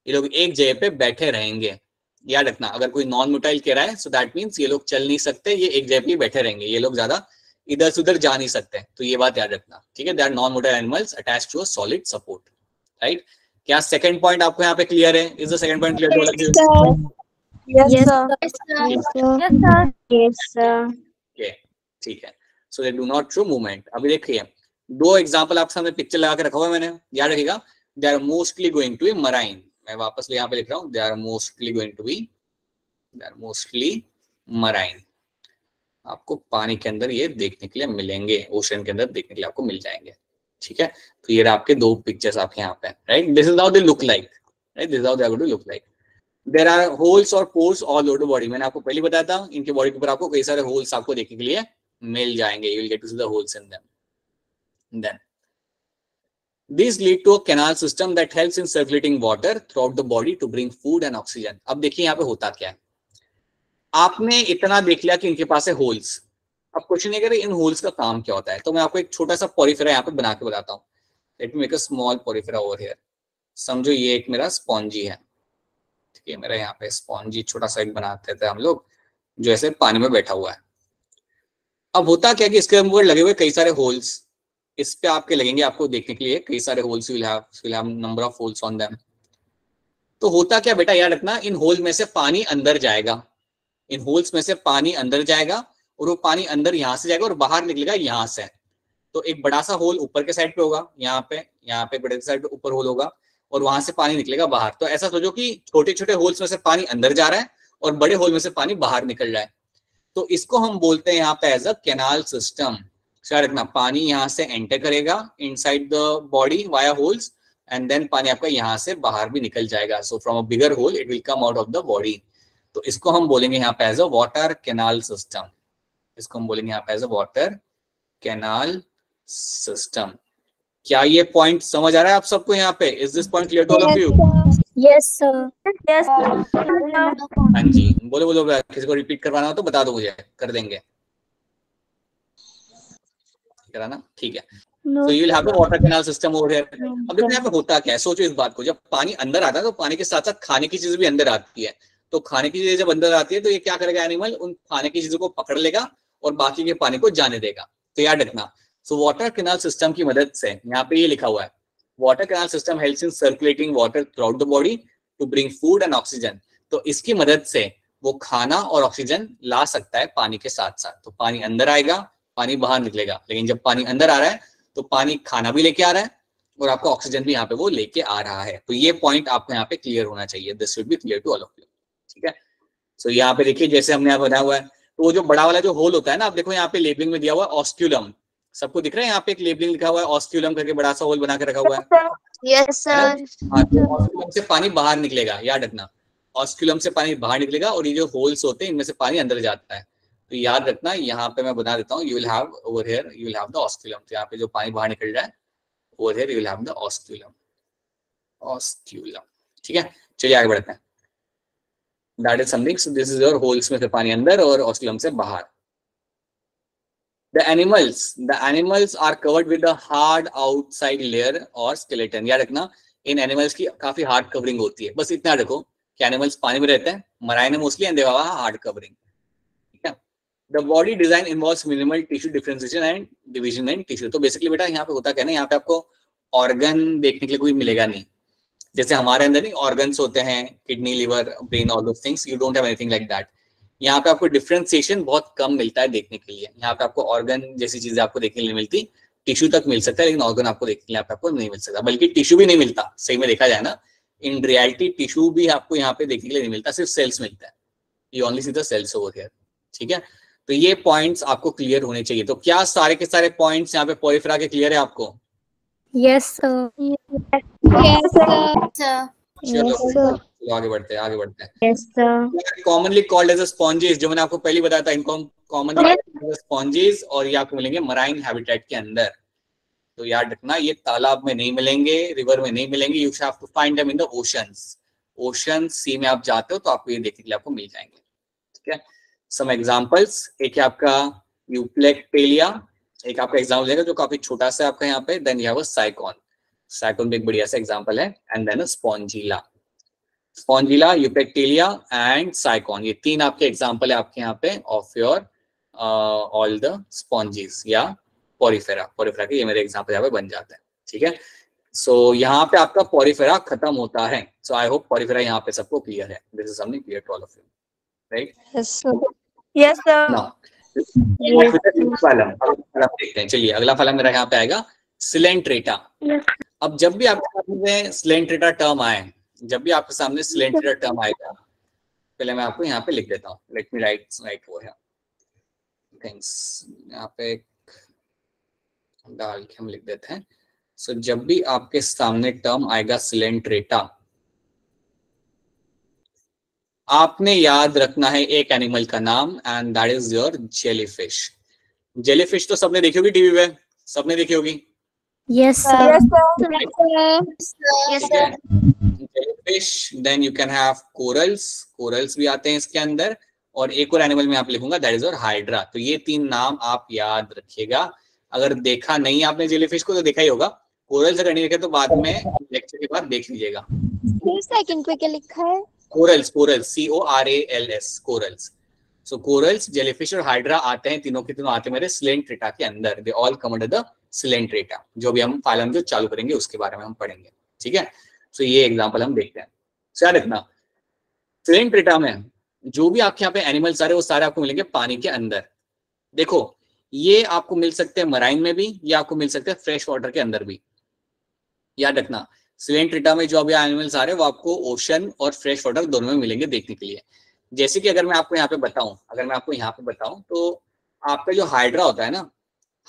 ये लोग एक जगह पे बैठे रहेंगे। याद रखना, अगर कोई नॉन मोटाइल कह रहा है सो दैट मीन्स ये लोग चल नहीं सकते, ये एक जगह पे बैठे रहेंगे, ये लोग ज्यादा इधर से उधर जा नहीं सकते। तो ये बात याद रखना, ठीक है। They are non motile animals attached to a solid support, right. क्या सेकंड पॉइंट आपको यहाँ पे क्लियर है? Is the second point clear to all of you? Yes, sir. Yes, sir. Yes, sir. ठीक है। So they do not show movement. अभी देखिए दो एग्जांपल आपके सामने पिक्चर लगा के रखा हुआ है मैंने, याद रखिएगा। They are mostly going to be marine. मैं वापस यहाँ पे लिख रहा हूँ, they are mostly going to be, they are mostly marine. आपको पानी के अंदर ये देखने के लिए मिलेंगे, ओशन के अंदर देखने के लिए आपको मिल जाएंगे, ठीक है। तो ये आपके दो पिक्चर्स आपके यहाँ पे, right. This is how they look like, right. This is how they are going to look like. There are holes or pores all over the body. मैंने आपको पहले बताया था, इनके बॉडी के ऊपर आपको कई सारे होल्स आपको देखने के लिए मिल जाएंगे। You will get to see the holes in them. Then these lead to a canal system that helps in circulating water throughout the body to bring food and oxygen। अब देखिए यहाँ पे होता क्या है, आपने इतना देख लिया कि इनके पास है होल्स। अब क्वेश्चन ये करे इन होल्स का काम क्या होता है। तो मैं आपको एक छोटा सा पोरिफेरा यहाँ पे बना के बताता हूँ। Late me make a small Porifera over here. समझो ये एक मेरा स्पॉन्जी है, ठीक है। मेरा यहाँ पे स्पॉन्जी छोटा सा एक बनाते थे हम लोग, जो ऐसे पानी में बैठा हुआ है। अब होता क्या कि इसके ऊपर लगे हुए कई सारे होल्स, इस पे आपके लगेंगे आपको देखने के लिए कई सारे holes, will have number of holes on them. तो होता क्या बेटा, याद रखना, इन होल में से पानी अंदर जाएगा, इन होल्स में से पानी अंदर जाएगा, और वो पानी अंदर यहाँ से जाएगा और बाहर निकलेगा यहाँ से। तो एक बड़ा सा होल ऊपर के साइड पे होगा, यहाँ पे बड़े साइड पे ऊपर होल होगा, और वहां से पानी निकलेगा बाहर। तो ऐसा सोचो कि छोटे छोटे होल्स में से पानी अंदर जा रहा है और बड़े होल में से पानी बाहर निकल रहा है। तो इसको हम बोलते हैं यहाँ पे एज अ कैनाल सिस्टम। याद रखना, पानी यहाँ से एंटर करेगा inside the body via holes, and then पानी आपका यहाँ से बाहर भी निकल जाएगा। So from a bigger hole it will come out of the body. तो इसको हम बोलेंगे यहाँ पे as a water canal system. इसको हम बोलेंगे यहाँ पे as a water canal system. क्या ये पॉइंट समझ आ रहा है आप सबको यहाँ पे? Is this point clear to all of you? Yes, sir. Yes, sir. हाँ जी, बोलो बोलो, किसी को रिपीट करवाना हो तो बता दो, मुझे कर देंगे। कराना, ठीक है। So you will have the water canal system over here। अब देखो यहाँ पे होता क्या है, सोचो इस बात को। जब पानी अंदर आता है तो पानी के साथ साथ खाने की चीज भी अंदर आती है। तो खाने की चीजें जब अंदर आती है तो ये क्या करेगा, एनिमल उन खाने की चीजों को पकड़ लेगा और बाकी के पानी को जाने देगा। तो याद रखना, सो वाटर कैनाल सिस्टम की मदद से, यहाँ पे ये लिखा हुआ है, water canal system helps in circulating water throughout the body to bring food and oxygen. तो इसकी मदद से वो खाना और ऑक्सीजन ला सकता है पानी के साथ साथ। तो पानी अंदर आएगा, पानी बाहर निकलेगा, लेकिन जब पानी अंदर आ रहा है तो पानी खाना भी लेके आ रहा है और आपका ऑक्सीजन भी यहाँ पे वो लेके आ रहा है। तो ये पॉइंट आपको यहाँ पे क्लियर होना चाहिए, this should be clear to all of you. ठीक है, सो यहाँ पे देखिए जैसे हमने यहाँ बनाया हुआ है, तो वो जो बड़ा वाला जो होल होता है ना, आप देखो यहाँ पे लेबलिंग में दिया हुआ है ऑस्क्यूलम, सबको दिख रहा है यहाँ पे एक लेबलिंग लिखा हुआ है ऑस्क्यूलम करके, बड़ा सा होल बना के रखा हुआ है। Yes sir. हाँ, तो ऑस्क्यूलम से पानी बाहर निकलेगा, याद रखना, ऑस्क्यूलम से पानी बाहर निकलेगा और ये जो होल्स होते हैं इनमें से पानी अंदर जाता है। तो याद रखना, यहाँ पे मैं बता देता हूँ, you will have over here you will have the osculum. तो यहाँ पे जो पानी बाहर निकल रहा है over here you will have the osculum, osculum. ठीक है, चलिए आगे बढ़ते हैं। That is something, so this is your holes में से पानी अंदर और ऑस्क्यूलम से बाहर। The animals are covered with a hard outside layer or skeleton। याद रखना, इन एनिमल्स की काफी हार्ड कवरिंग होती है, बस इतना रखो कि एनिमल्स पानी में रहते हैं, मराइन में mostly, and they have a hard covering. ठीक है, the body design involves minimal tissue differentiation and division in tissue. तो बेसिकली बेटा यहाँ पे होता क्या है ना, यहाँ पे आपको ऑर्गन देखने के लिए कोई मिलेगा नहीं, जैसे हमारे अंदर नहीं ऑर्गन्स होते हैं, kidney, liver, brain, all those things, you don't have anything like that. यहाँ पे आपको डिफरेंशिएशन बहुत कम मिलता है देखने के लिए। यहाँ पे आपको ऑर्गन जैसी चीजें आपको देखने के लिए मिलती, टिश्यू तक मिल सकता है, लेकिन ऑर्गन आपको देखने के लिए आपको नहीं मिल सकता, बल्कि टिश्यू भी नहीं मिलता सही में देखा जाए ना, इन रियलिटी टिश्यू भी आपको यहाँ पे देखने के लिए नहीं मिलता, सिर्फ सेल्स मिलता है, you only see the cells over here. ठीक है, तो ये पॉइंट्स आपको क्लियर होने चाहिए। तो क्या सारे के सारे पॉइंट्स यहाँ पे पोरिफेरा के क्लियर है आपको? Yes sir. Yes, sir. चलो आगे बढ़ते हैं, आगे बढ़ते हैं। Yes sir. Commonly called as sponges, जो मैंने आपको पहले बताया था, इनको कॉमनली स्पॉन्जेस, और ये आपको मिलेंगे मराइन हैबिटेट के अंदर। तो याद रखना, ये तालाब में नहीं मिलेंगे, रिवर में नहीं मिलेंगे, you have to find them in the oceans. Ocean sea में आप जाते हो तो आपको ये देखने के लिए आपको मिल जाएंगे। ठीक है, सम एग्जांपल्स, एक है आपका यूप्लेक्टेलिया, एक आपका एग्जांपल देगा जो काफी छोटा सा आपका यहाँ पे, then you have a sycon, sycon भी एक बढ़िया सा एग्जांपल है, and then a spongilla, spongilla, euplectella and sycon, ये तीन आपके एग्जांपल है आपके यहाँ पे of your all the sponges या पोरिफेरा। पोरिफेरा के ये मेरे एग्जांपल यहाँ पे बन जाते हैं। ठीक है, सो यहाँ पे आपका पोरिफेरा खत्म होता है। सो आई होप पोरिफेरा यहाँ पे सबको क्लियर है, this is something clear to all of you, right? Yes sir. Yes sir. Now देखते हैं, चलिए अगला फलन मेरा यहाँ पे आएगा सिलेंट्रेटा। अब जब भी आपके सामने सिलेंट्रेटा टर्म आए, जब भी आपके सामने सिलेंट्रेटा टर्म आएगा, पहले मैं आपको यहाँ पे लिख देता हूँ, लेट मी राइट वो है थिंग्स, यहाँ पे डाल के हम लिख देते हैं। सो जब भी आपके सामने टर्म आएगा सिलेंट्रेटा, आपने याद रखना है एक एनिमल का नाम, and that is your jellyfish. Jellyfish तो सबने देखी होगी टीवी पे, सबने देखी होगी। Yes sir. Yes, sir. Jellyfish, then you can have corals, corals भी आते हैं इसके अंदर, और एक और एनिमल में आप लिखूंगा दैट इज योर हाइड्रा। तो ये तीन नाम आप याद रखिएगा। अगर देखा नहीं आपने जेलीफिश को तो देखा ही होगा, कोरल्स अगर नहीं देखे तो बाद में लेक्चर के बाद देख लीजिएगा। सेकंड पे क्या लिखा है? Corals, corals, CORALS, corals. So corals, jellyfish और हाइड्रा आते हैं, तीनों के तीनों आते हैं मेरे सिलेंट्रेटा के अंदर, they all come under the Coelenterata. जो भी हम फाइलम जो चालू करेंगे उसके बारे में हम पढ़ेंगे। ठीक है, सो ये एग्जांपल हम देखते हैं। सो याद रखना, सिलेंट्रेटा में जो भी आपके यहाँ पे एनिमल्स आ रहे हैं वो सारे आपको मिलेंगे पानी के अंदर। देखो, ये आपको मिल सकते हैं मराइन में भी, ये आपको मिल सकते हैं फ्रेश वाटर के अंदर भी। याद रखना, सिलेंट्रेटा में जो अभी एनिमल्स आ रहे हैं वो आपको ओशन और फ्रेश वाटर दोनों में मिलेंगे देखने के लिए। जैसे कि अगर मैं आपको यहाँ पे बताऊं, अगर मैं आपको यहाँ पे बताऊं, तो आपका जो हाइड्रा होता है ना,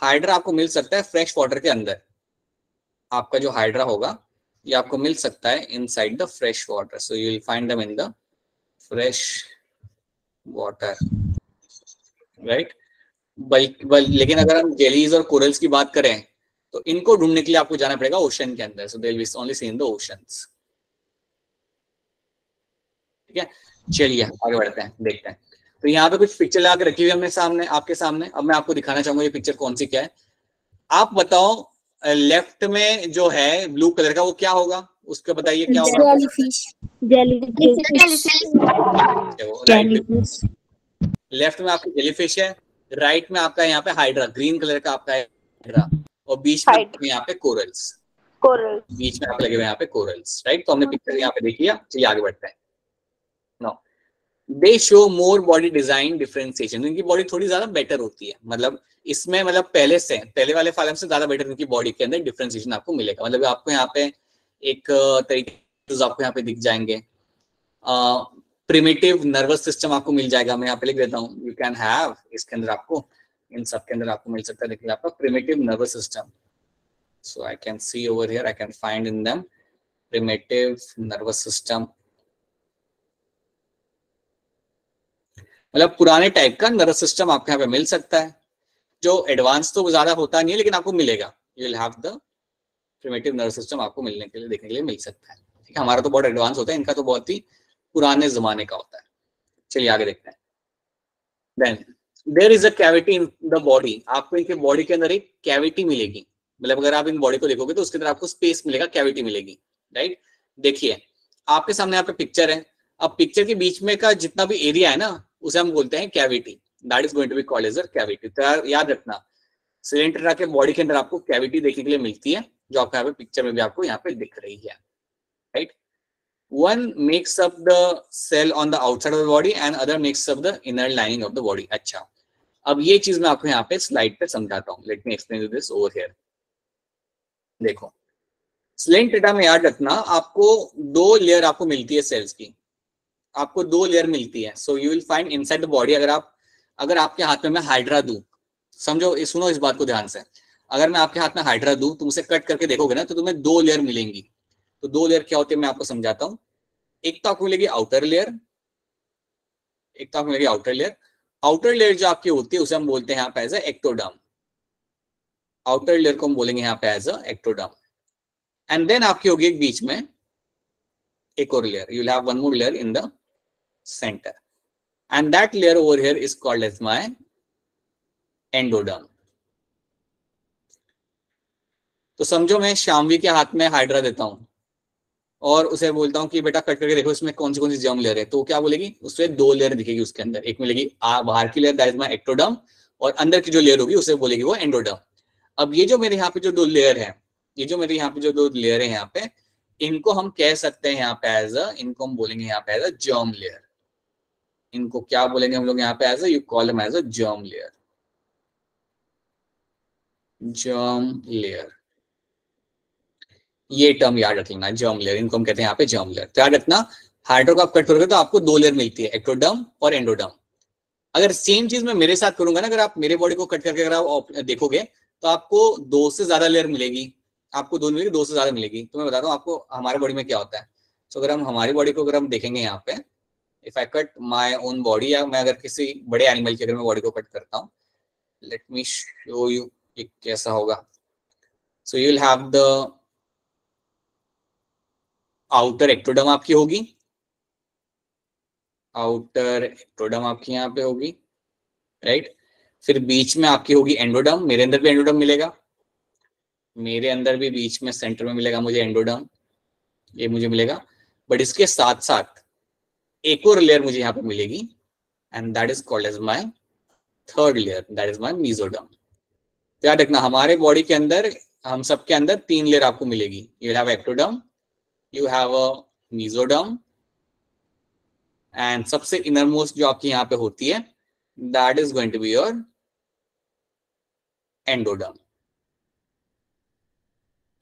हाइड्रा आपको मिल सकता है फ्रेश वाटर के अंदर। आपका जो हाइड्रा होगा ये आपको मिल सकता है inside the fresh water, so you will find them in the fresh water, right? लेकिन अगर हम जेलीज और कोरल्स की बात करें तो इनको ढूंढने के लिए आपको जाना पड़ेगा ओशन के अंदर, so they will be only seen in the oceans. ठीक है, चलिए आगे बढ़ते हैं, देखते हैं। तो यहाँ पे कुछ पिक्चर लगा के रखी हुई हमने सामने, आपके सामने। अब मैं आपको दिखाना चाहूंगा ये पिक्चर कौन सी क्या है। आप बताओ, लेफ्ट में जो है ब्लू कलर का वो क्या होगा, उसको बताइए क्या होगा? लेफ्ट में आपकी जेलीफिश है, राइट में आपका यहाँ पे हाइड्रा, ग्रीन कलर का आपका हाइड्रा, और बीच में यहाँ पे कोरल्स, बीच में आप लगे हुए यहाँ पे कोरल्स, राइट? तो हमने पिक्चर यहाँ पे देखी है। चलिए आगे बढ़ते हैं। No, they show more body design differentiation, इनकी बॉडी थोड़ी ज्यादा बेटर होती है, मतलब इसमें मतलब पहले वाले फाइलम से ज्यादा बेटर इनकी बॉडी के अंदर डिफरेंशिएशन आपको मिलेगा। मतलब आपको यहाँ पे एक तरीके आपको यहाँ पे दिख जाएंगे। प्रिमिटिव नर्वस सिस्टम आपको मिल जाएगा, मैं यहाँ पे लिख देता हूँ, यू कैन हैव, इसके अंदर आपको इन सब के अंदर आपको मिल सकता है। देखिए आपका primitive nervous system, so I can see over here, I can find in them primitive nervous system, मतलब पुराने टाइप का नर्वस सिस्टम आपको यहाँ पे मिल सकता है, जो एडवांस तो ज्यादा होता नहीं है लेकिन आपको मिलेगा। You will have the primitive nervous system, आपको मिलने के लिए देखने के लिए मिल सकता है। ठीक है, हमारा तो बहुत एडवांस होता है, इनका तो बहुत ही पुराने जमाने का होता है। चलिए आगे देखते हैं। Then there is a cavity in the body, आपको इनके बॉडी के अंदर एक कैविटी मिलेगी, मतलब अगर आप इन बॉडी को देखोगे तो उसके अंदर आपको स्पेस मिलेगा, कैविटी मिलेगी, राइट। देखिए आपके सामने यहाँ पे पिक्चर है, अब पिक्चर के बीच में का जितना भी एरिया है ना उसे हम बोलते हैं cavity, that is going to be called as a cavity. तो याद रखना सिलेंडर के बॉडी के अंदर आपको कैविटी देखने के लिए मिलती है, जो आपको यहाँ पे पिक्चर में भी आपको यहाँ पे दिख रही है, right. One makes up the cell on the outside of the body and other makes up the inner lining of the body। अच्छा, अब ये चीज मैं आपको यहाँ पे स्लाइड पे समझाता हूँ। Let me explain this over here. देखो स्लेंट डेटा में याद रखना आपको दो लेयर आपको मिलती है सेल्स की, आपको दो लेयर मिलती है। So you will find inside the body, अगर आपके हाथ में मैं हाइड्रा दूं, समझो सुनो इस बात को ध्यान से, अगर मैं आपके हाथ में हाइड्रा दूं तुम उसे कट करके देखोगे ना तो तुम्हें दो लेयर मिलेंगी। तो दो लेयर क्या होती है मैं आपको समझाता हूँ। एक तो आपको मिलेगी आउटर लेयर, एक तो आपको मिलेगी आउटर लेयर। आउटर लेयर जो आपकी होती है उसे हम बोलते हैं यहाँ पे एज एक्टोडर्म, आउटर लेयर को हम बोलेंगे यहाँ पे एज एक्टोडर्म। एंड देन आपकी होगी एक बीच में एक और layer, you will have one more layer in the center and that layer over here is called as my endoderm. तो समझो मैं शामवी के हाथ में हाइड्रा देता हूं और उसे बोलता हूं कि बेटा कट करके देखो इसमें कौन सी जर्म लेयर है, तो क्या बोलेगी, उससे दो लेयर दिखेगी उसके अंदर, एक मिलेगी बाहर की layer that is my ectoderm और अंदर की जो लेयर होगी उसे बोलेगी वो एंडोडर्म। अब ये जो मेरे यहाँ पे जो दो लेयर है, ये जो मेरे यहाँ पे जो दो लेयर है यहाँ पे, इनको हम कह सकते हैं यहाँ पे एज इनको हम बोलेंगे यहाँ पे एज जर्म लेयर। इनको क्या बोलेंगे हम लोग यहाँ पे as you call them as germ layer, germ layer. ये टर्म याद रख लेना, जर्म लेयर, इनको हम कहते हैं यहाँ पे जर्म लेयर। तो याद रखना हाइड्रो को आप कट करोगे तो आपको दो लेयर मिलती है, एक्टोडर्म और एंडोडर्म। अगर सेम चीज मैं मेरे साथ करूंगा ना, अगर आप मेरे बॉडी को कट करके अगर आप देखोगे तो आपको दो से ज्यादा लेयर मिलेगी, आपको दो मिलेगी, दो से ज्यादा मिलेगी। तो मैं बताता हूँ आपको हमारे बॉडी में क्या होता है। तो अगर हम हमारी बॉडी को अगर हम देखेंगे यहाँ पे, if I cut my own body, या मैं अगर किसी बड़े एनिमल की अगर मैं बॉडी को कट करता हूँ, लेट मी शो यू कि कैसा होगा। सो you will have the outer ectoderm आपकी होगी, आउटर एक्टोडर्म आपकी यहाँ पे होगी, राइट। फिर बीच में आपकी होगी एंडोडर्म, मेरे अंदर भी एंडोडर्म मिलेगा, मेरे अंदर भी बीच में सेंटर में मिलेगा मुझे एंडोडर्म, ये मुझे मिलेगा। बट इसके साथ साथ एक और लेयर मुझे यहाँ पे मिलेगी and that is called as my third layer, that is my mesoderm. याद रखना हमारे बॉडी के अंदर, हम सबके अंदर तीन लेयर आपको मिलेगी, you have ectoderm, you have a mesoderm and सबसे इनरमोस्ट जो आपकी यहाँ पे होती है that is going to be your endoderm।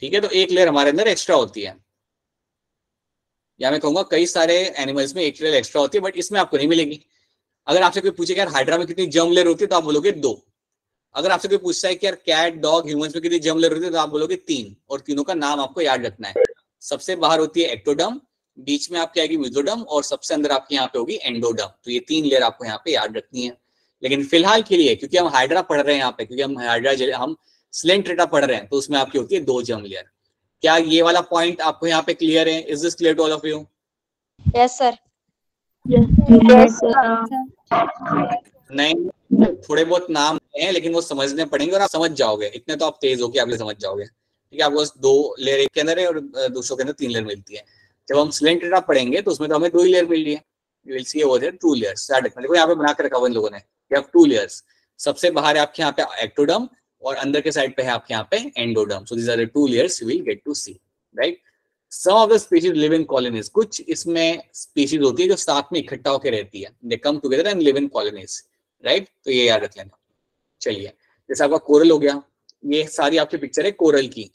ठीक है, तो एक लेयर हमारे अंदर एक्स्ट्रा होती है, या मैं कहूंगा कई सारे एनिमल्स में एक लेयर एक्स्ट्रा होती है, बट इसमें आपको नहीं मिलेगी। अगर आपसे कोई पूछे कि यार हाइड्रा में कितनी जर्म लेयर होती है तो आप बोलोगे दो। अगर आपसे कोई पूछता है कि यार कैट डॉग ह्यूमंस में कितनी जर्म लेयर होती है तो आप बोलोगे तीन, और तीनों का नाम आपको याद रखना है। सबसे बाहर होती है एक्टोडर्म, बीच में आपकी आएगी मेसोडर्म और सबसे अंदर आपकी यहाँ पे होगी एंडोडर्म। तो ये तीन लेयर आपको यहाँ पे याद रखनी है। लेकिन फिलहाल के लिए क्योंकि हम हाइड्रा पढ़ रहे हैं यहाँ पे, क्योंकि हम हाइड्रा हम स्लेंट्रेटा पढ़ रहे हैं, तो उसमें आपकी होती है दो जर्म लेयर। क्या ये वाला पॉइंट आपको यहाँ पे क्लियर है? Is this clear to all of you? Yes sir. नहीं, थोड़े बहुत नाम हैं लेकिन वो समझने पड़ेंगे और आप समझ जाओगे, इतने तो आप तेज हो कि आप समझ जाओगे। ठीक है, आपको दो लेयर एक के अंदर है और दूसरों के अंदर तीन लेयर मिलती है। जब हम स्लेंट्रेटा पढ़ेंगे तो उसमें तो हमें दो ही लेयर मिल रही है, you will see over there two layers. देखो यहाँ पे बना के रखा हुआ इन लोगों ने, यू हैव टू लेयर्स। सबसे बाहर है आपके यहाँ पे एक्टोडर्म और अंदर के साइड पे है आपके यहाँ पे endoderm. So these are the two layers you will get to see, right. Some of the species live in colonies, कुछ इसमें स्पीशीज होती है जो साथ में इकट्ठा होकर रहती है, they come together and live in colonies, right. तो ये याद रख लेना। चलिए, जैसे आपका कोरल हो गया, ये सारी आपकी पिक्चर है कोरल की।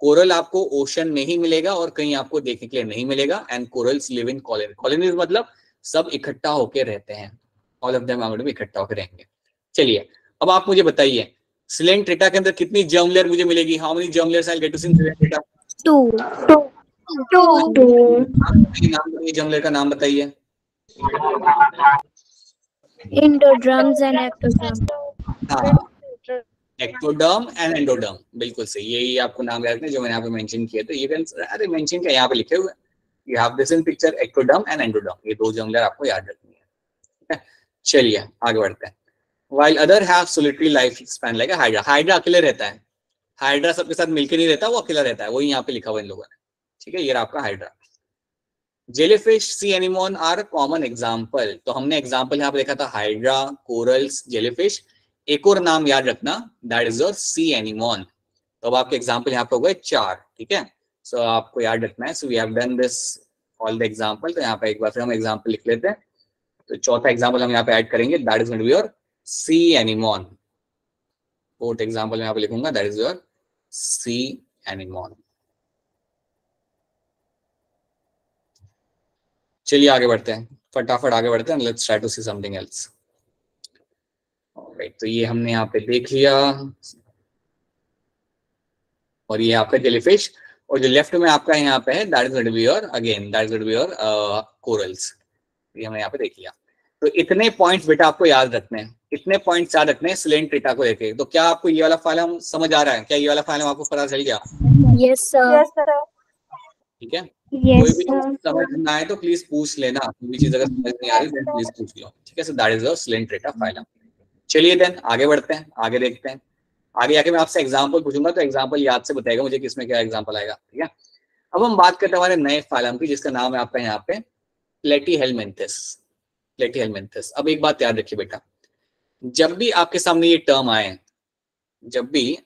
कोरल आपको ओशन में ही मिलेगा और कहीं आपको देखने के लिए नहीं मिलेगा। And corals live in colony, colonies मतलब सब इकट्ठा होकर रहते हैं, all of them are going to be इकट्ठा होकर रहेंगे। चलिए, अब आप मुझे बताइए सिलेंट्रेटा के अंदर कितनी जर्म लेयर मुझे मिलेगी? How many germ layers I get to see in coelenterata? 2. नाम बताइए, जर्म लेयर का नाम बताइए। Endoderms and ectoderms. Ectoderm and endoderm, बिल्कुल सही, यही आपको नाम याद रखना जो मैंने यहाँ पे मेंशन किया। तो ये अरे मेंशन क्या, यहाँ पे लिखे हुए, you have this in picture, ectoderm and endoderm, ये दो जर्म लेयर आपको याद रखनी है, ठीक है। चलिए आगे बढ़ते हैं। While other have solitary life span like a hydra, hydra अकेले रहता है, हाइड्रा सबके साथ मिलकर नहीं रहता, वो अकेला रहता है, वही यहाँ पे लिखा हुआ इन लोगों ने, ठीक है। ये आपका hydra. Jellyfish, sea anemone are common example, तो हमने एग्जाम्पल यहाँ पे देखा था हाइड्रा, कोरल्स, जेलीफिश। एक और नाम याद रखना, that is your sea anemone. तो अब आपके एग्जाम्पल यहाँ पे हो गए 4, ठीक है। सो आपको याद रखना है। So we have done this all the example. तो यहाँ पे एक बार फिर हम एग्जाम्पल लिख लेते हैं। तो चौथा एग्जाम्पल हम यहाँ पे ऐड करेंगे, that is going to be your sea anemone. Fourth example यहाँ पे लिखूंगा, that is your sea anemone. चलिए आगे बढ़ते हैं, फटाफट आगे बढ़ते हैं। Let's try to see something else. Alright, तो ये हमने यहाँ पे देख लिया, और ये आपका जेलीफिश, और जो लेफ्ट में आपका यहाँ पे है that is going to be your, again that is going to be your corals. ये हमने यहाँ पे देख लिया। तो इतने पॉइंट्स बेटा आपको याद रखने हैं, इतने पॉइंट्स याद रखने हैं सिलेंट्रेटा को लेके। तो क्या आपको ये वाला फाइलम समझ आ रहा है? क्या ये वाला फाइलम आपको पता चल गया? Yes, sir. ठीक है। Yes, कोई भी sir. समझ ना आए तो प्लीज पूछ लेना, कोई भी चीज अगर समझ नहीं आ रही तो प्लीज पूछ लो, ठीक है। सो that is your Coelenterata phylum. चलिए देन आगे बढ़ते हैं, आगे देखते हैं। आगे आके मैं आपसे एग्जांपल पूछूंगा, तो एग्जांपल याद से बताएगा मुझे किसमें क्या एग्जांपल आएगा, ठीक है। अब हम बात करते हैं हमारे नए फाइलम की, जिसका नाम है आपका यहाँ पे प्लेटीहेलमिन्थस। प्लेटीहेलमिन्थस। अब एक बात याद रखिए बेटा, जब भी आपके सामने ये टर्म आए, जब भी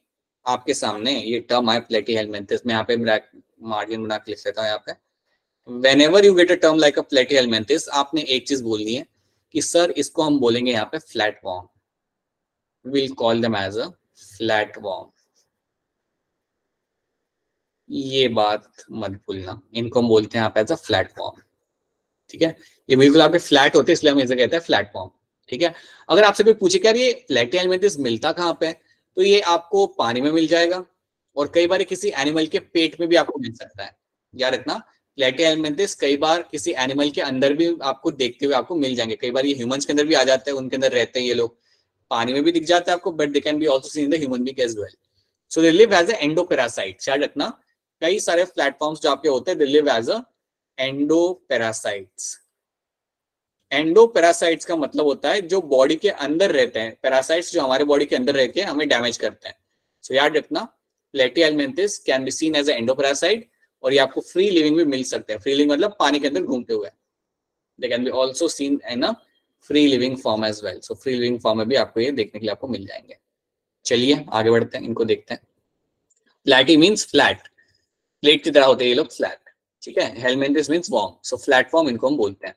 आपके सामने ये टर्म आए प्लेटीहेलमिन्थस, मैं यहाँ पे मार्जिन बना के लिख लेता हूँ यहाँ पे। Whenever you get a term like a platyhelminthes, आपने एक चीज बोलनी है कि सर इसको हम बोलेंगे यहाँ पे flat warm, we'll call them as a flat worm। ये बात मत भूलना, इनको हम बोलते हैं यहाँ पे एज अ फ्लैट वॉर्म, ठीक है। ये बिल्कुल आपके फ्लैट होते हैं, इसलिए हम इसे कहते हैं फ्लैट वॉर्म, ठीक है। अगर आपसे कोई पूछे कि यार ये प्लेटीहेलमिन्थस मिलता कहाँ पे, तो ये आपको पानी में मिल जाएगा, और कई बार किसी एनिमल के पेट में भी आपको मिल सकता है। याद रखना, प्लेटीहेलमिन्थस कई बार किसी एनिमल के अंदर भी आपको देखते हुए आपको मिल जाएंगे। कई बार ये ह्यूमंस के अंदर भी आ जाते हैं, उनके अंदर रहते हैं ये लोग, पानी में भी दिख जाता है आपको, but they can be also seen in the human being as well. So they live as a endoparasite. याद रखना, कई सारे प्लेटफॉर्म्स जो आपके होते हैं, they live as a endoparasites. Endoparasites का मतलब होता है जो बॉडी के अंदर रहते हैं, पैरासाइट्स जो हमारे बॉडी के अंदर रह के हमें डैमेज करते हैं। सो याद रखना, Platyhelminthes can be seen as a endoparasite, और ये आपको फ्री लिविंग भी मिल सकते हैं। फ्री लिविंग मतलब पानी के अंदर घूमते हुए। They can be also seen in a free living form as well. So free living form में भी आपको ये देखने के लिए आपको मिल जाएंगे। चलिए आगे बढ़ते हैं, इनको देखते हैं। प्लेटी मीन्स फ्लैट, प्लेट की तरह होते हैं ये लोग, फ्लैट, ठीक है। Helminthes means worm, so flat form इनको हम बोलते हैं।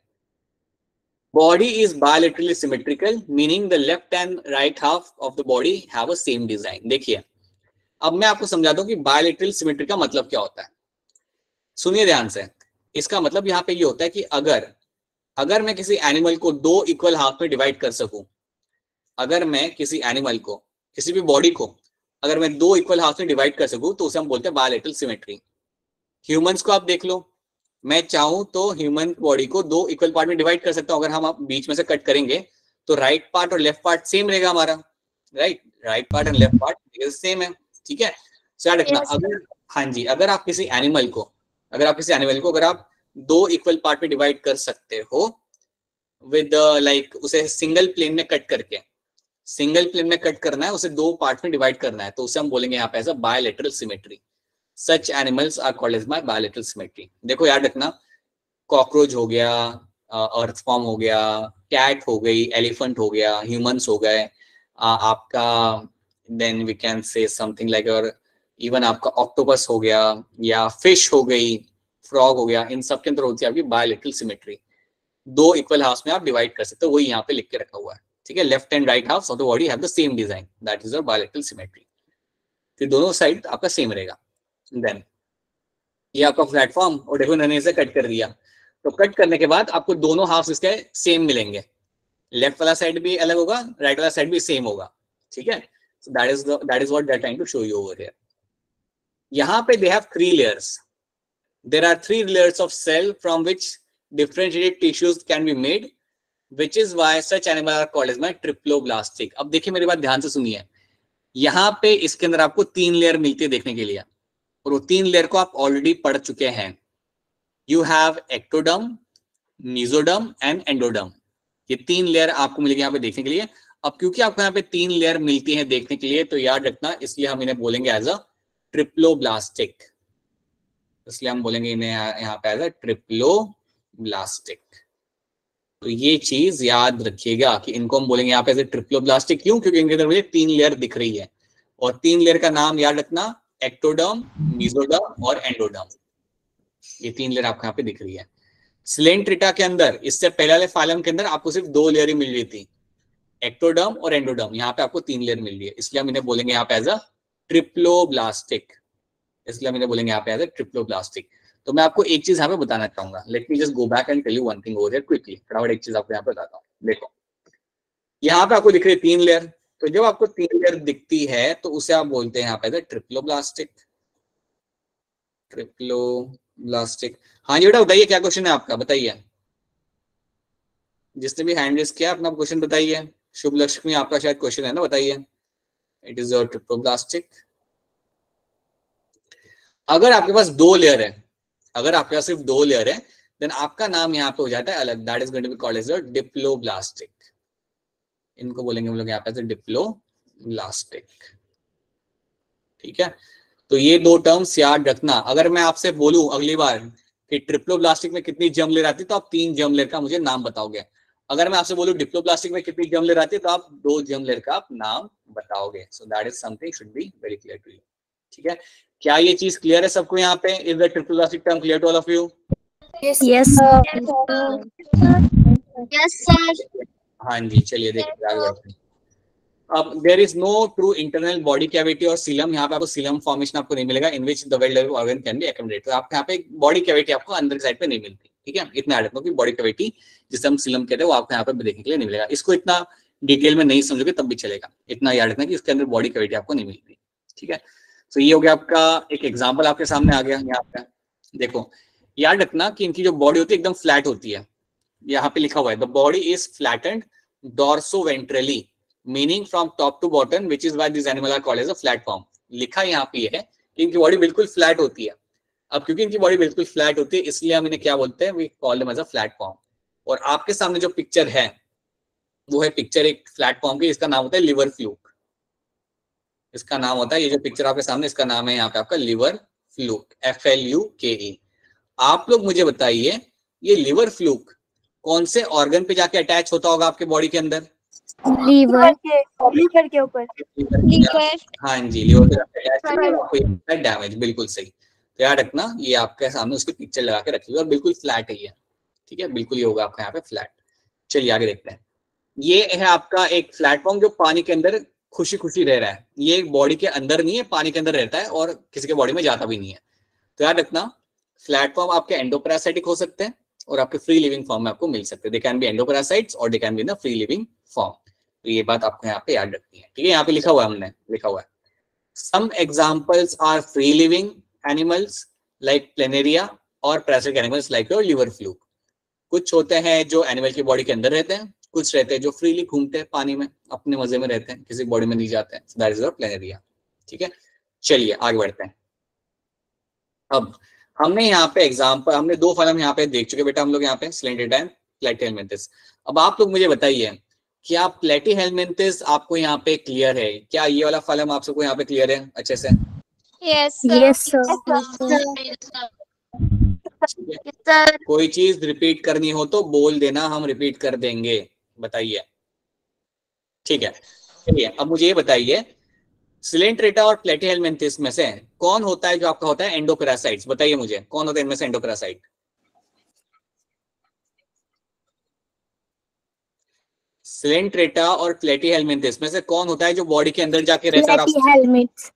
Body is bilaterally symmetrical, meaning the left and right half of the body have a same design। देखिए, अब मैं आपको समझा दूं कि बायलैटरल सिमेट्री का मतलब क्या होता है। सुनिए ध्यान से, इसका मतलब यहाँ पे ये होता है कि अगर मैं किसी एनिमल को दो इक्वल हाफ में डिवाइड कर सकूं, अगर मैं किसी एनिमल को, किसी भी बॉडी को अगर मैं दो इक्वल हाफ में डिवाइड कर सकूं, तो उसे हम बोलते हैं बायलैटरल सिमेट्री। ह्यूमंस को आप देख लो, मैं चाहूं तो ह्यूमन बॉडी को दो इक्वल पार्ट में डिवाइड कर सकता हूं। अगर हम बीच में से कट करेंगे तो राइट पार्ट और लेफ्ट पार्ट सेम रहेगा हमारा, right part and left part same है, ठीक है। याद रखना, अगर हाँ जी, अगर आप किसी एनिमल को अगर आप दो इक्वल पार्ट में डिवाइड कर सकते हो विद लाइक उसे सिंगल प्लेन में कट करके, सिंगल प्लेन में कट करना है, उसे दो पार्ट में डिवाइड करना है, तो उसे हम बोलेंगे यहाँ पे as a bilateral symmetry. Such animals are called as by bilateral symmetry. देखो याद रखना, कॉकरोच हो गया, अर्थवॉर्म हो गया, कैट हो गई, एलिफेंट हो गया, ह्यूमंस हो गए, आपका then we can say something like और इवन आपका ऑक्टोपस हो गया या फिश हो गई, फ्रॉग हो गया, इन सब के अंदर होती है आपकी बायलैटरल सिमेट्री। दो इक्वल हाफ्स में आप डिवाइड कर सकते हो, वही यहाँ पे लिख के रखा हुआ है, ठीक है। Left and right halves of the body have the same design, that is your bilateral symmetry. फिर दोनों साइड आपका सेम रहेगा। देन ये आपका प्लेटफॉर्म, और देखो मैंने इसे कट कर दिया, तो कट करने के बाद आपको दोनों हाफ्स इसके सेम मिलेंगे, लेफ्ट वाला साइड भी अलग होगा, राइट वाला साइड भी सेम होगा, ठीक है। So that is what they are trying to show you over here. यहाँ पे they have 3 layers. There are 3 layers of cell from which differentiated tissues can be made, which is why such animals are called as my triploblastic. अब देखिए मेरी बात ध्यान से सुनिए, यहाँ पे इसके अंदर आपको 3 लेयर मिलती है देखने के लिए, और वो 3 लेयर को आप ऑलरेडी पढ़ चुके हैं। You have ectoderm, mesoderm and endoderm. ये 3 लेयर आपको मिलेगी यहाँ पे देखने के लिए। अब क्योंकि आपको यहाँ पे 3 लेयर मिलती हैं देखने के लिए, तो याद रखना, इसलिए हम इन्हें बोलेंगे एज अ ट्रिप्लोब्लास्टिक, इसलिए हम बोलेंगे इन्हें यहाँ पे एज अ ट्रिप्लोब्लास्टिक। तो ये चीज याद रखिएगा कि इनको हम बोलेंगे यहाँ पे एज अ ट्रिप्लोब्लास्टिक। क्यों? क्योंकि इनके अंदर मुझे 3 लेयर दिख रही है, और 3 लेयर का नाम याद रखना, एक्टोडर्म, मेसोडर्म और एंडोडर्म। ये 3 लेयर आपको यहाँ पे दिख रही है। स्लेंट्रिटा के अंदर, इससे पहले वाले फाइलम के अंदर आपको सिर्फ 2 लेयर ही मिल रही थी, एक्टोडर्म और एंडोडर्म। यहाँ पे आपको 3 लेयर मिल रही है, इसलिए हम इन्हें बोलेंगे यहाँ पे एज अ ट्रिप्लोब्लास्टिक, इसलिए हम इन्हें बोलेंगे यहाँ पे एज अ ट्रिप्लोब्लास्टिक। तो मैं आपको एक चीज यहाँ पे बताना चाहूंगा, let me just go back and tell you one thing over here quickly. फटाफट एक चीज आपको यहाँ पे बताता हूँ। देखो यहाँ पे आपको दिख रही है 3 लेयर, तो जब आपको 3 लेयर दिखती है तो उसे आप बोलते हैं यहाँ पे एज अ ट्रिप्लोब्लास्टिक, ट्रिप्लोब्लास्टिक। हाँ जी बेटा बताइए, क्या क्वेश्चन है आपका, बताइए। जिसने भी हैंड रेज किया अपना क्वेश्चन बताइए। शुभ लक्ष्मी आपका शायद क्वेश्चन है ना, बताइए। It is your triploblastic. अगर आपके पास 2 लेयर है, अगर आपके पास सिर्फ 2 लेयर है, देन आपका नाम यहाँ पे हो जाता है अलग, that is going to be called as your diploblastic. इनको बोलेंगे हम लोग यहाँ पे डिप्लोब्लास्टिक, ठीक है। तो ये 2 टर्म्स याद रखना। अगर मैं आपसे बोलूं अगली बार कि ट्रिप्लोब्लास्टिक में कितनी जर्म लेयर आती है, तो आप 3 जर्म लेयर का मुझे नाम बताओगे। अगर मैं आपसे बोलूं डिप्लोब्लास्टिक में कितनी जर्म लेयर आती है, तो आप 2 जर्म लेयर का आप नाम बताओगे। So that is something should be very clear to you, ठीक है। क्या ये चीज क्लियर है सबको यहाँ पे? Is the triploblastic term clear to all of you? Yes. Yes, sir. हाँ जी, चलिए देखिए आगे बढ़ते हैं। अब there is no true internal body cavity और सीलम। यहाँ पे आपको सीलम फॉर्मेशन आपको नहीं मिलेगा in which the well developed organ can be accommodated. तो आपको यहाँ पे बॉडी कैविटी आपको अंदर की साइड पे नहीं मिलती, ठीक है। इतना याद रखो कि बॉडी कैविटी जिसे हम सीलम कहते हैं वो आपको यहाँ पे देखने के लिए नहीं मिलेगा। इसको इतना डिटेल में नहीं समझोगे तब भी चलेगा, इतना याद रखना कि इसके अंदर बॉडी कैविटी आपको नहीं मिलती, ठीक है। तो ये हो गया आपका एक एग्जाम्पल आपके सामने आ गया। यहाँ पे देखो याद रखना कि इनकी जो बॉडी होती है एकदम फ्लैट होती है। यहाँ पे लिखा हुआ है the body is flattened dorsoventrally, meaning from top to bottom, which is why this animal are called as a flat form. लिखा यहाँ पे है कि इनकी बॉडी बिल्कुल फ्लैट होती है। अब क्योंकि इनकी बॉडी बिल्कुल फ्लैट होती है, इसलिए हम इन्हें क्या बोलते हैं, we call them as a flat form. और आपके सामने जो पिक्चर है वो है पिक्चर एक फ्लैट फॉर्म की, इसका नाम होता है लिवर फ्लूक। इसका नाम होता है, ये जो पिक्चर आपके सामने, इसका नाम है यहाँ पे आपका लिवर फ्लूक, FLUKE। आप लोग मुझे बताइए ये लिवर फ्लूक कौन से ऑर्गन पे जाके अटैच होता होगा आपके बॉडी के अंदर? Liver. लीवर के ऊपर। लीवर। हाँ जी, लिवर पे जाके अटैच है, डैमेज, बिल्कुल सही। तो याद रखना ये आपके सामने उसकी पिक्चर लगा के रखी हुई और बिल्कुल फ्लैट है ये, ठीक है, बिल्कुल ये होगा आपका यहाँ पे फ्लैट। चलिए आगे देखते हैं। ये है आपका एक प्लेटफॉर्म जो पानी के अंदर खुशी खुशी रह रहा है। ये बॉडी के अंदर नहीं है, पानी के अंदर रहता है और किसी के बॉडी में जाता भी नहीं है। तो याद रखना प्लेटफॉर्म आपके एंडोपैरासाइटिक हो सकते हैं और आपके फ्री लिविंग फॉर्म में आपको मिल सकते हैं। दे कैन बी एंडोपैरासाइट्स और दे can be in the free living form. तो ये बात आपको यहाँ पे याद रखनी है, ठीक है। यहाँ पे लिखा हुआ है, हमने लिखा हुआ है some examples are free living animals like planaria और parasitic animals like your liver fluke. कुछ होते हैं जो एनिमल की बॉडी के अंदर रहते हैं, कुछ रहते हैं जो फ्रीली घूमते हैं पानी में, अपने मजे में रहते हैं, किसी बॉडी में नहीं जाते हैं। दैट इज योर प्लेनेरिया, ठीक है। चलिए आगे बढ़ते हैं। अब हमने यहाँ पे एग्जाम्पल, हमने 2 फॉर्म यहाँ पे देख चुके बेटा हम लोग यहाँ पे, स्लेंट्रिटा एंड प्लेटीहेलमिन्थस। अब आप लोग मुझे बताइए क्या प्लेटीहेलमिन्थस आपको यहाँ पे क्लियर है? क्या ये वाला फॉर्म आप सबको यहाँ पे क्लियर है अच्छे से? Yes Sir. कोई चीज रिपीट करनी हो तो बोल देना, हम रिपीट कर देंगे, बताइए, ठीक है। चलिए अब मुझे ये बताइए सिलेंट्रेटा और प्लेटीहेलमिंथिस में से कौन होता है जो आपका होता है एंडोपैरासाइट्स? बताइए मुझे, कौन होता है इनमें से एंडोपैरासाइट? सिलेंट्रेटा और प्लेटीहेलमिंथिस में से कौन होता है जो बॉडी के अंदर जाके रहता है? प्लेटीहेलमिंथिस।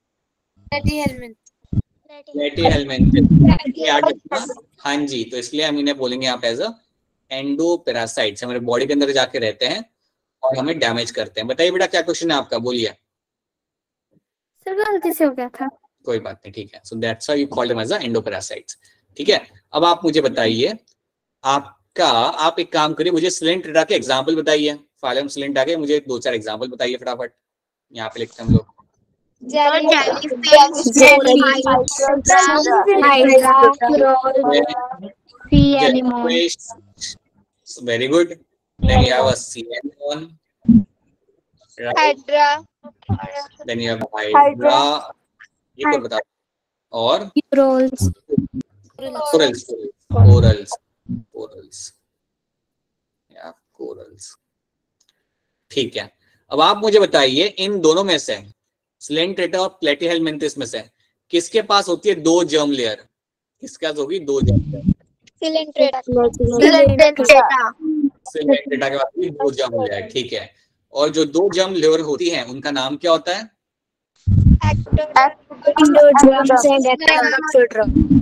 हाँ जी, तो इसलिए हम इन्हें बोलेंगे आप एज अ एंडोपैरासाइट्स। हमारे बॉडी के अंदर जाके रहते हैं और हमें डैमेज करते हैं। बताइए बेटा क्या क्वेश्चन है आपका, बोलिए। सर गलती से हो गया था। कोई बात नहीं, ठीक है। So that's why you called them as a endoparasites. ठीक है, अब आप मुझे बताइए, आप एक काम करिए, मुझे सिलेंट्रेटा के एग्जांपल बताइए। फाइलम सिलेंट्रेटा के मुझे 2-4 एग्जांपल बताइए फटाफट। यहाँ पे लिखते हैं हम लोग। Very good. Then you have a CN1. Right. Hydra. Then you have Hydra. ये तो बता। और corals. ठीक है, अब आप मुझे बताइए इन दोनों में से, सिलेंट्रेटा और प्लेटीहेलमिंथिस में से किसके पास होती है 2 जर्म लेयर? किसके पास होगी 2 जर्म लेयर? सिलेंट्रेटा। सिलेंट्रेटा के पास 2 जर्म लेयर। ठीक है, और जो 2 जर्म लेयर होती हैं उनका नाम क्या होता है?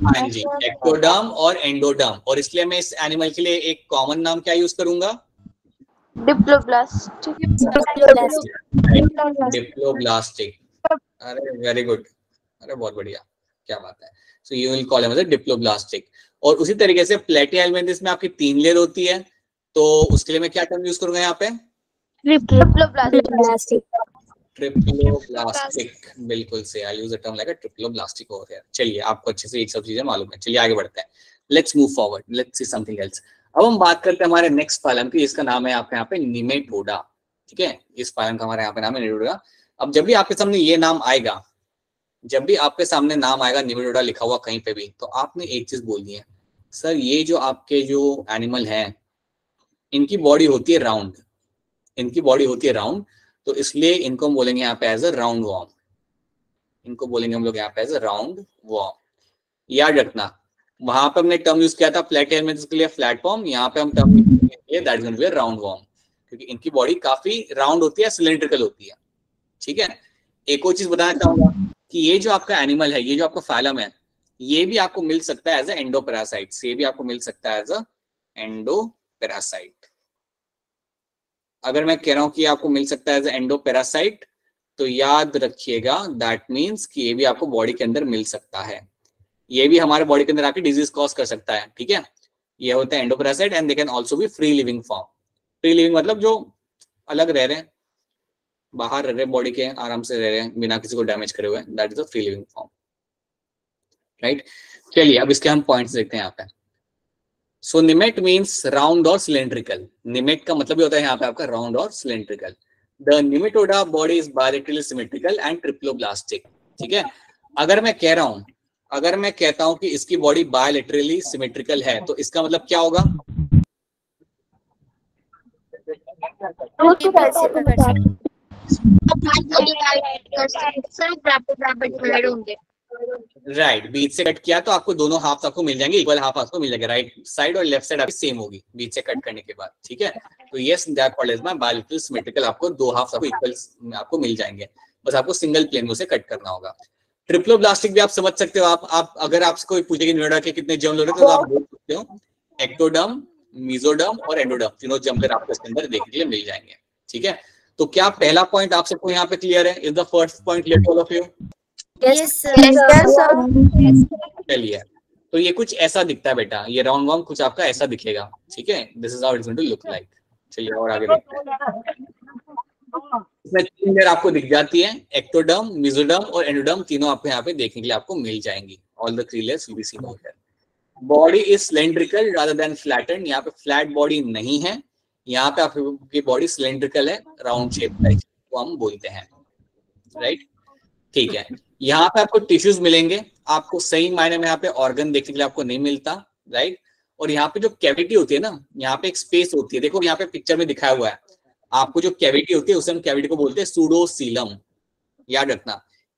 हाँ जी, एक्टोडर्म और एंडोडर्म। और इसलिए मैं इस एनिमल के लिए एक कॉमन नाम क्या यूज करूंगा? डिप्लोब्लास्टिक। अरे वेरी गुड, अरे बहुत बढ़िया, क्या बात है। So you will call him as a diploblastic. और उसी तरीके से प्लेटीहेलमिंथिस में आपकी 3 लेयर होती है, तो उसके लिए मैं क्या टर्म यूज करूंगा यहाँ पे? ट्रिप्लोब्लास्टिक। बिल्कुल से, I use a term like a triploblastic over here. चलिए, आपको अच्छे से एक सब चीजें मालूम है। चलिए आगे बढ़ते हैं, let's move forward, let's see something else. अब हम बात करते हैं हमारे नेक्स्ट फाइलम की, जिसका नाम है आपके यहाँ पे निमेटोडा। ठीक है, इस फाइलम का हमारे यहाँ पे नाम है निमेटोडा। अब जब भी आपके सामने ये नाम आएगा, जब भी आपके सामने नाम आएगा निमेटोडा लिखा हुआ कहीं पे भी, तो आपने एक चीज बोलनी है, सर ये जो आपके जो एनिमल हैं इनकी बॉडी होती है राउंड, इनकी बॉडी होती है राउंड, तो इसलिए इनको हम बोलेंगे यहाँ पे एज अ राउंड वॉर्म। इनको बोलेंगे हम लोग यहाँ पे एज अ राउंड वॉर्म। याद रखना, वहां पे हमने टर्म यूज किया था प्लेटीहेलमिंथिस के लिए फ्लैट फॉर्म, यहाँ पे हम टर्म यूज करेंगे that is going to be a round worm, क्योंकि इनकी बॉडी काफी राउंड होती है, सिलेंड्रिकल होती है। ठीक है, एक और चीज बताना चाहूंगा कि ये जो आपका एनिमल है, ये जो आपका फाइलम है, ये भी आपको मिल सकता है एज अ एंडोपैरासाइट। ये भी आपको मिल सकता है एज अ एंडोपैरासाइट। अगर मैं कह रहा हूं कि आपको मिल सकता है एज एंडोपैरासाइट, तो याद रखिएगा दैट मीन्स कि ये भी आपको बॉडी के अंदर मिल सकता है, ये भी हमारे बॉडी के अंदर आके डिजीज कॉज कर सकता है। ठीक है, ये होता है endoparasite and they can also be free living form. Free living मतलब जो अलग रह रहे हैं, बाहर रह रहे हैं, बॉडी के आराम से रह रहे हैं बिना किसी को डैमेज करे हुए, that is a free living form. Right, चलिए अब इसके हम पॉइंट्स देखते हैं यहाँ पे। सो निमेट मीन्स राउंड और सिलेंड्रिकल। निमेट का मतलब ये होता है यहाँ पे आपका राउंड और cylindrical. The Nematoda body is bilaterally symmetrical and triploblastic. ठीक है, अगर मैं कह रहा हूं, अगर मैं कहता हूं कि इसकी बॉडी बायलैटरली सिमेट्रिकल है, तो इसका मतलब क्या होगा? राइट, बीच से कट किया तो आपको दोनों हाफ आपको मिल जाएंगे, इक्वल हाफ आपको मिल जाएगा। राइट साइड और लेफ्ट साइड आपकी सेम होगी बीच से कट करने के बाद। ठीक है, तो yes that called as my bilateral symmetrical. आपको 2 हाफ आपको इक्वल आपको मिल जाएंगे, बस आपको सिंगल प्लेन में से कट करना होगा। ट्रिप्लोब्लास्टिक भी आप समझ सकते हो। आप अगर आपसे कोई पूछेगी निमेटोडा के कितने जर्म लेयर तो आप बोल सकते हो एक्टोडर्म, मेसोडर्म और एंडोडर्म, तीनों जर्म लेयर आपको इसके अंदर देखने के लिए मिल जाएंगे। ठीक है, तो क्या पहला पॉइंट आप सबको यहाँ पे क्लियर है? Is the first point clear to all of you? Yes, sir. चलिए, तो ये कुछ ऐसा दिखता है बेटा, ये राउंड वॉर्म कुछ आपका ऐसा दिखेगा। ठीक है, this is how it's going to look like. चलिए और आगे देखते हैं। इसमें 3 लेयर आपको दिख जाती है, एक्टोडर्म, मेसोडर्म और एंडोडर्म, तीनों आपको यहाँ पे देखने के लिए आपको मिल जाएंगी। All the 3 layers will be seen over here. Body is cylindrical rather than flattened. यहाँ पे फ्लैट बॉडी नहीं है, यहाँ पे आपकी बॉडी सिलेंड्रिकल है, राउंड शेप का, इसको हम बोलते हैं। राइट, ठीक है, यहाँ पे आपको टिश्यूज मिलेंगे, आपको सही मायने में यहाँ पे ऑर्गन देखने के लिए आपको नहीं मिलता। राइट, और यहाँ पे जो कैविटी होती है ना, यहाँ पे एक स्पेस होती है, देखो यहाँ पे पिक्चर में दिखाया हुआ है, आपको जो कैविटी होती है उसे हम कैविटी को बोलते हैं सूडोसीलम। याद रखना,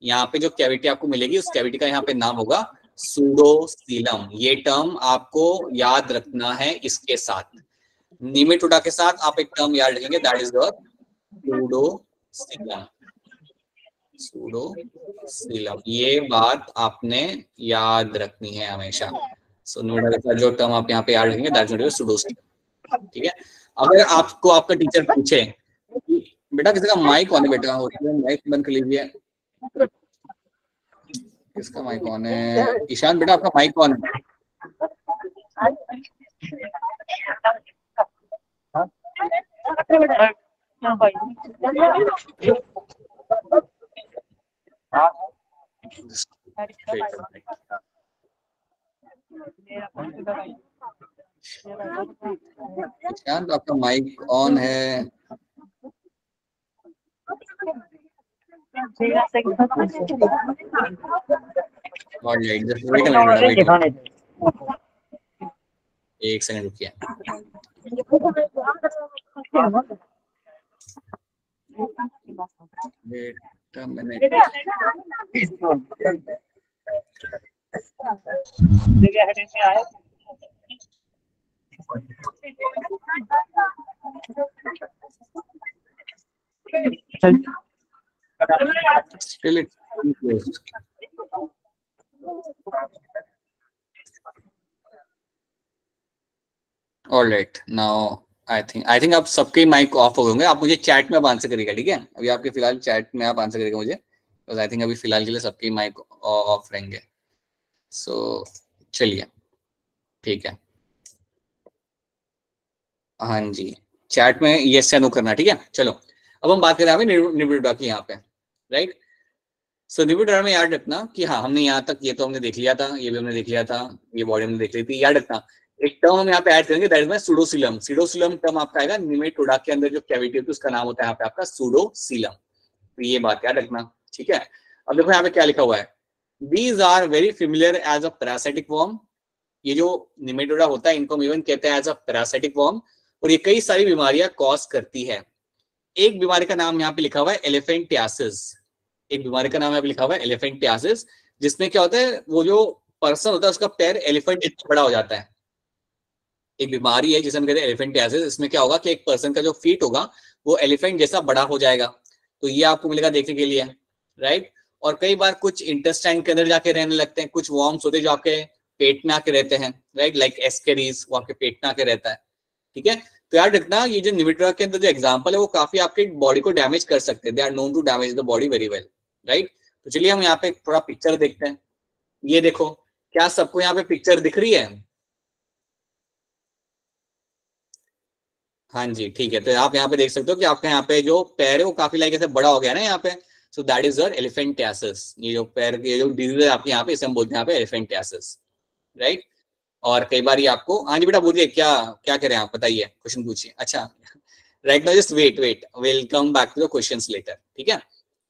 यहाँ पे जो कैविटी आपको मिलेगी उस कैविटी का यहाँ पे नाम होगा सूडोसीलम। ये टर्म आपको याद रखना है इसके साथ, निमेटोडा के साथ आप एक टर्म याद रखेंगे, दैट इज द सूडोसीलम। सूडोसीलम, ये बात आपने याद रखनी है हमेशा। सो निमेटोडा का जो टर्म आप यहाँ पे याद रखेंगे दैट इज सूडोसीलम। ठीक है, अगर आपको आपका टीचर पूछे बेटा किसी का माइक ऑन है, बेटा माइक बंद कर लीजिए, किसका माइक ऑन है? ईशान बेटा आपका माइक ऑन है। ईशान आपका माइक ऑन है। एक सेकंड रुकिए। Still it's closed. All right, now I think आप सबके माइक ऑफ हो होंगे। आप मुझे चैट में आप आंसर करिएगा, ठीक है? अभी आपके फिलहाल चैट में आप आंसर करिएगा मुझे, तो आई थिंक अभी फिलहाल के लिए सबके माइक ऑफ रहेंगे। सो चलिए, ठीक है, हाँ जी, चैट में यस या नो करना, ठीक है? चलो अब हम बात करें निबिडोडा की यहाँ पे, राइट? सो निबिडोडा में याद रखना कि हाँ हमने यहाँ तक ये तो हमने देख लिया था, ये भी हमने देख लिया था, ये बॉडी हमने देख ली थी। याद रखना एक टर्म हम यहाँ पे ऐड करेंगे, दैट इज माय सूडोसीलम। सूडोसीलम टर्म आपका आएगा, निमेटोडा के अंदर जो कैविटी होती है उसका नाम होता है यहाँ पे आपका सूडोसीलम। तो ये बात याद रखना, ठीक है? अब देखो यहाँ पे क्या लिखा हुआ है, these are very familiar as a parasitic worm. ये जो निमेटोडा होता है इनको हम इवन कहते हैं एज अ पैरासिटिक वर्म, और ये कई सारी बीमारियां कॉज करती है। एक बीमारी का नाम यहाँ पे लिखा हुआ है एलिफेंटियासिस। एक बीमारी का नाम यहाँ पे लिखा हुआ है एलिफेंटियासिस, जिसमें क्या होता है, वो जो पर्सन होता है उसका पैर एलिफेंट इतना बड़ा हो जाता है। एक बीमारी है जिसे हम कहते हैं एलिफेंटियासिस। इसमें क्या होगा कि एक पर्सन का जो फीट होगा वो एलिफेंट जैसा बड़ा हो जाएगा। तो ये आपको मिलेगा देखने के लिए, राइट? और कई बार कुछ इंटेस्टाइन के अंदर जाके रहने लगते हैं, कुछ वॉर्म्स होते हैं जो आपके पेट में आके रहते हैं, राइट? लाइक एस्केरीज, वो आपके पेट में आके रहता है, ठीक है? तो याद रखना ये जो निमेटोडा के अंदर जो एग्जांपल है वो काफी आपके बॉडी को डैमेज कर सकते हैं। They are known to damage the body very well, right? तो चलिए हम यहाँ पे थोड़ा पिक्चर देखते हैं। ये देखो, क्या सबको यहाँ पे पिक्चर दिख रही है? हाँ जी, ठीक है। तो आप यहाँ पे देख सकते हो कि आपका यहाँ पे जो पैर है वो काफी लाइक ऐसे बड़ा हो गया ना यहाँ पे। सो दैट इज योर एलिफेंटियासिस। ये जो पैर की जो डिजीज है आपके यहाँ पे, इसे हम बोलते हैं यहाँ पे एलिफेंटियासिस, राइट? और कई बार ये आपको, हाँ जी बेटा बोलिए, क्या क्या करें आप, बताइए, क्वेश्चन पूछिए। अच्छा, right now just wait will come back to the questions later, ठीक है?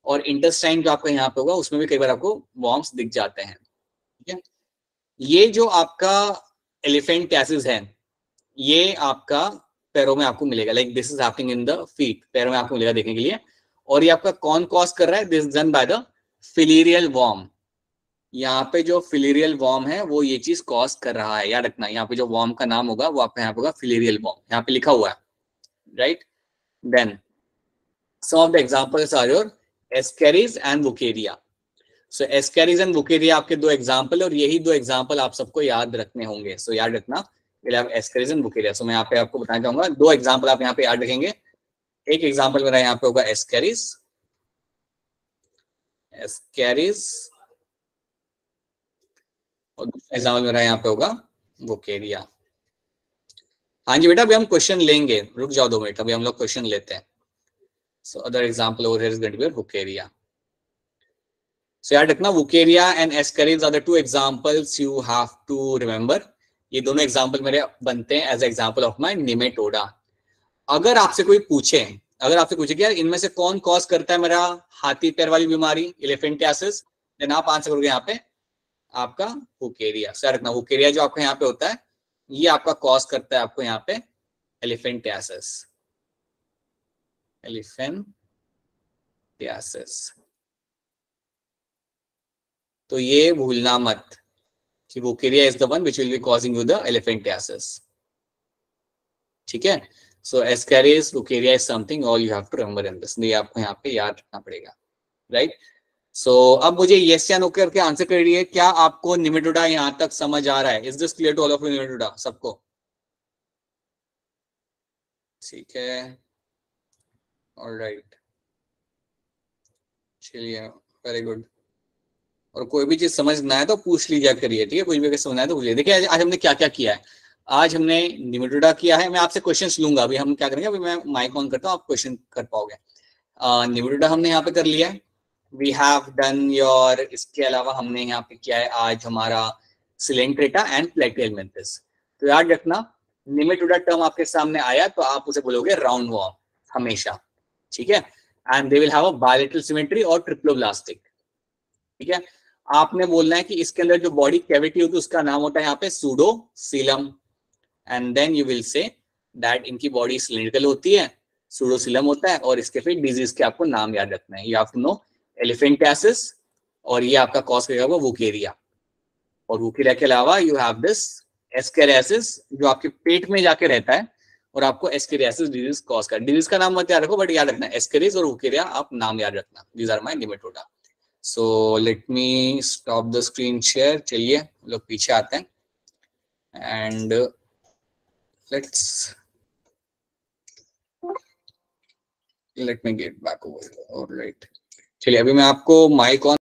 और इंटेस्टाइन जो आपका यहाँ पे होगा उसमें भी कई बार आपको वॉर्म्स दिख जाते हैं, ठीक है? ये जो आपका एलिफेंटियासिस है ये आपका पैरों में आपको मिलेगा, like this is happening in the feet, पैरों में आपको मिलेगा देखने के लिए। और ये आपका कौन कॉज कर रहा है? This done by the filarial worm. यहाँ पे जो फिलीरियल वॉर्म है वो ये चीज कॉज कर रहा है। याद रखना यहाँ पे जो वॉर्म का नाम होगा वो आपका यहाँ पे होगा फिलीरियल वॉर्म, यहाँ पे लिखा हुआ है, right? Then some of the examples are your ascaris and wuchereria. So ascaris and wuchereria आपके दो एग्जांपल, और यही दो एग्जांपल आप सबको याद रखने होंगे। सो याद रखना एस्केरीज एंड वुकेरिया। सो मैं यहाँ पे आपको बताना चाहूंगा, दो एग्जांपल आप यहाँ पे याद रखेंगे। एक एग्जांपल मेरा यहाँ पे होगा एस्केरीज, और दूसरा एग्जाम्पल मेरा यहाँ पे होगा वुकेरिया। हाँ जी बेटा, अभी हम क्वेश्चन लेंगे, रुक जाओ 2 मिनट, अभी हम लोग क्वेश्चन लेते हैं। So other example over here is going to be wuchereria. So याद रखना wuchereria and ascaris are the 2 examples you have to remember. ये दोनों एग्जाम्पल मेरे बनते हैं as example of my nematoda. अगर आपसे कोई पूछे, कि यार इनमें से कौन कॉज करता है मेरा हाथी पैर वाली बीमारी एलिफेंटियासिस, देन आप आंसर करोगे यहाँ पे आपका वुकेरिया। सर रखना वुकेरिया जो आपका यहाँ पे होता है ये आपका कॉज करता है आपको यहाँ पे एलिफेंटियासिस। तो ये भूलना मत कि Wuchereria is the one which will be causing you the elephantiasis. ठीक है, so Ascaris Wuchereria is something all you have to remember in this, ये आपको यहाँ पे याद रखना पड़ेगा, राइट। सो अब मुझे यस या नो करके आंसर करिए, क्या आपको निमेटोडा यहाँ तक समझ आ रहा है? Is this clear to all of you nematoda सबको? ठीक है, ऑलराइट, चलिए वेरी गुड। और कोई भी चीज समझना है तो पूछ लीजिए करिए, ठीक है, कुछ भी अगर समझना है तो पूछिए। देखिए आज हमने क्या क्या किया है, आज हमने निमेटोडा किया है। मैं आपसे क्वेश्चंस लूंगा, अभी हम क्या करेंगे, अभी मैं माइक ऑन करता हूँ, आप क्वेश्चन कर पाओगे। निमेटोडा हमने यहाँ पे कर लिया है, वी हैव डन योर, इसके अलावा हमने यहाँ पे किया है आज हमारा सिलेंट्रेटा एंड प्लेटियलमेंथिस। तो याद रखना, निमेटोडा टर्म आपके सामने आया तो आप उसे बोलोगे राउंड वॉर्म हमेशा, ठीक है, and they will have a bilateral symmetry और ट्रिप्लोब्लास्टिक। ठीक है, आपने बोलना है कि इसके अंदर जो बॉडी कैविटी होती है उसका नाम होता है यहाँ पे pseudocoelom, and then you will say that इनकी बॉडी सिलिंड्रिकल होती है, सूडोसीलम होता है, और इसके फिर डिजीज के आपको नाम याद रखना है। You have to know elephantiasis, और ये आपका कॉज करेगा वो वोकेरिया, और वोकेरिया के अलावा यू हैव दिस एस्केरियासिस जो आपके पेट में जाके रहता है और आपको एस्केरियासिस डिजीज कॉज कर। डिजीज का नाम मत याद रखो, बट याद रखना एस्केरिस और वोकेरिया आप नाम याद रखना। These are my nematoda. So let me stop the screen share. चलिए लोग पीछे आते हैं and let me get back over. Alright, चलिए अभी मैं आपको माइक ऑन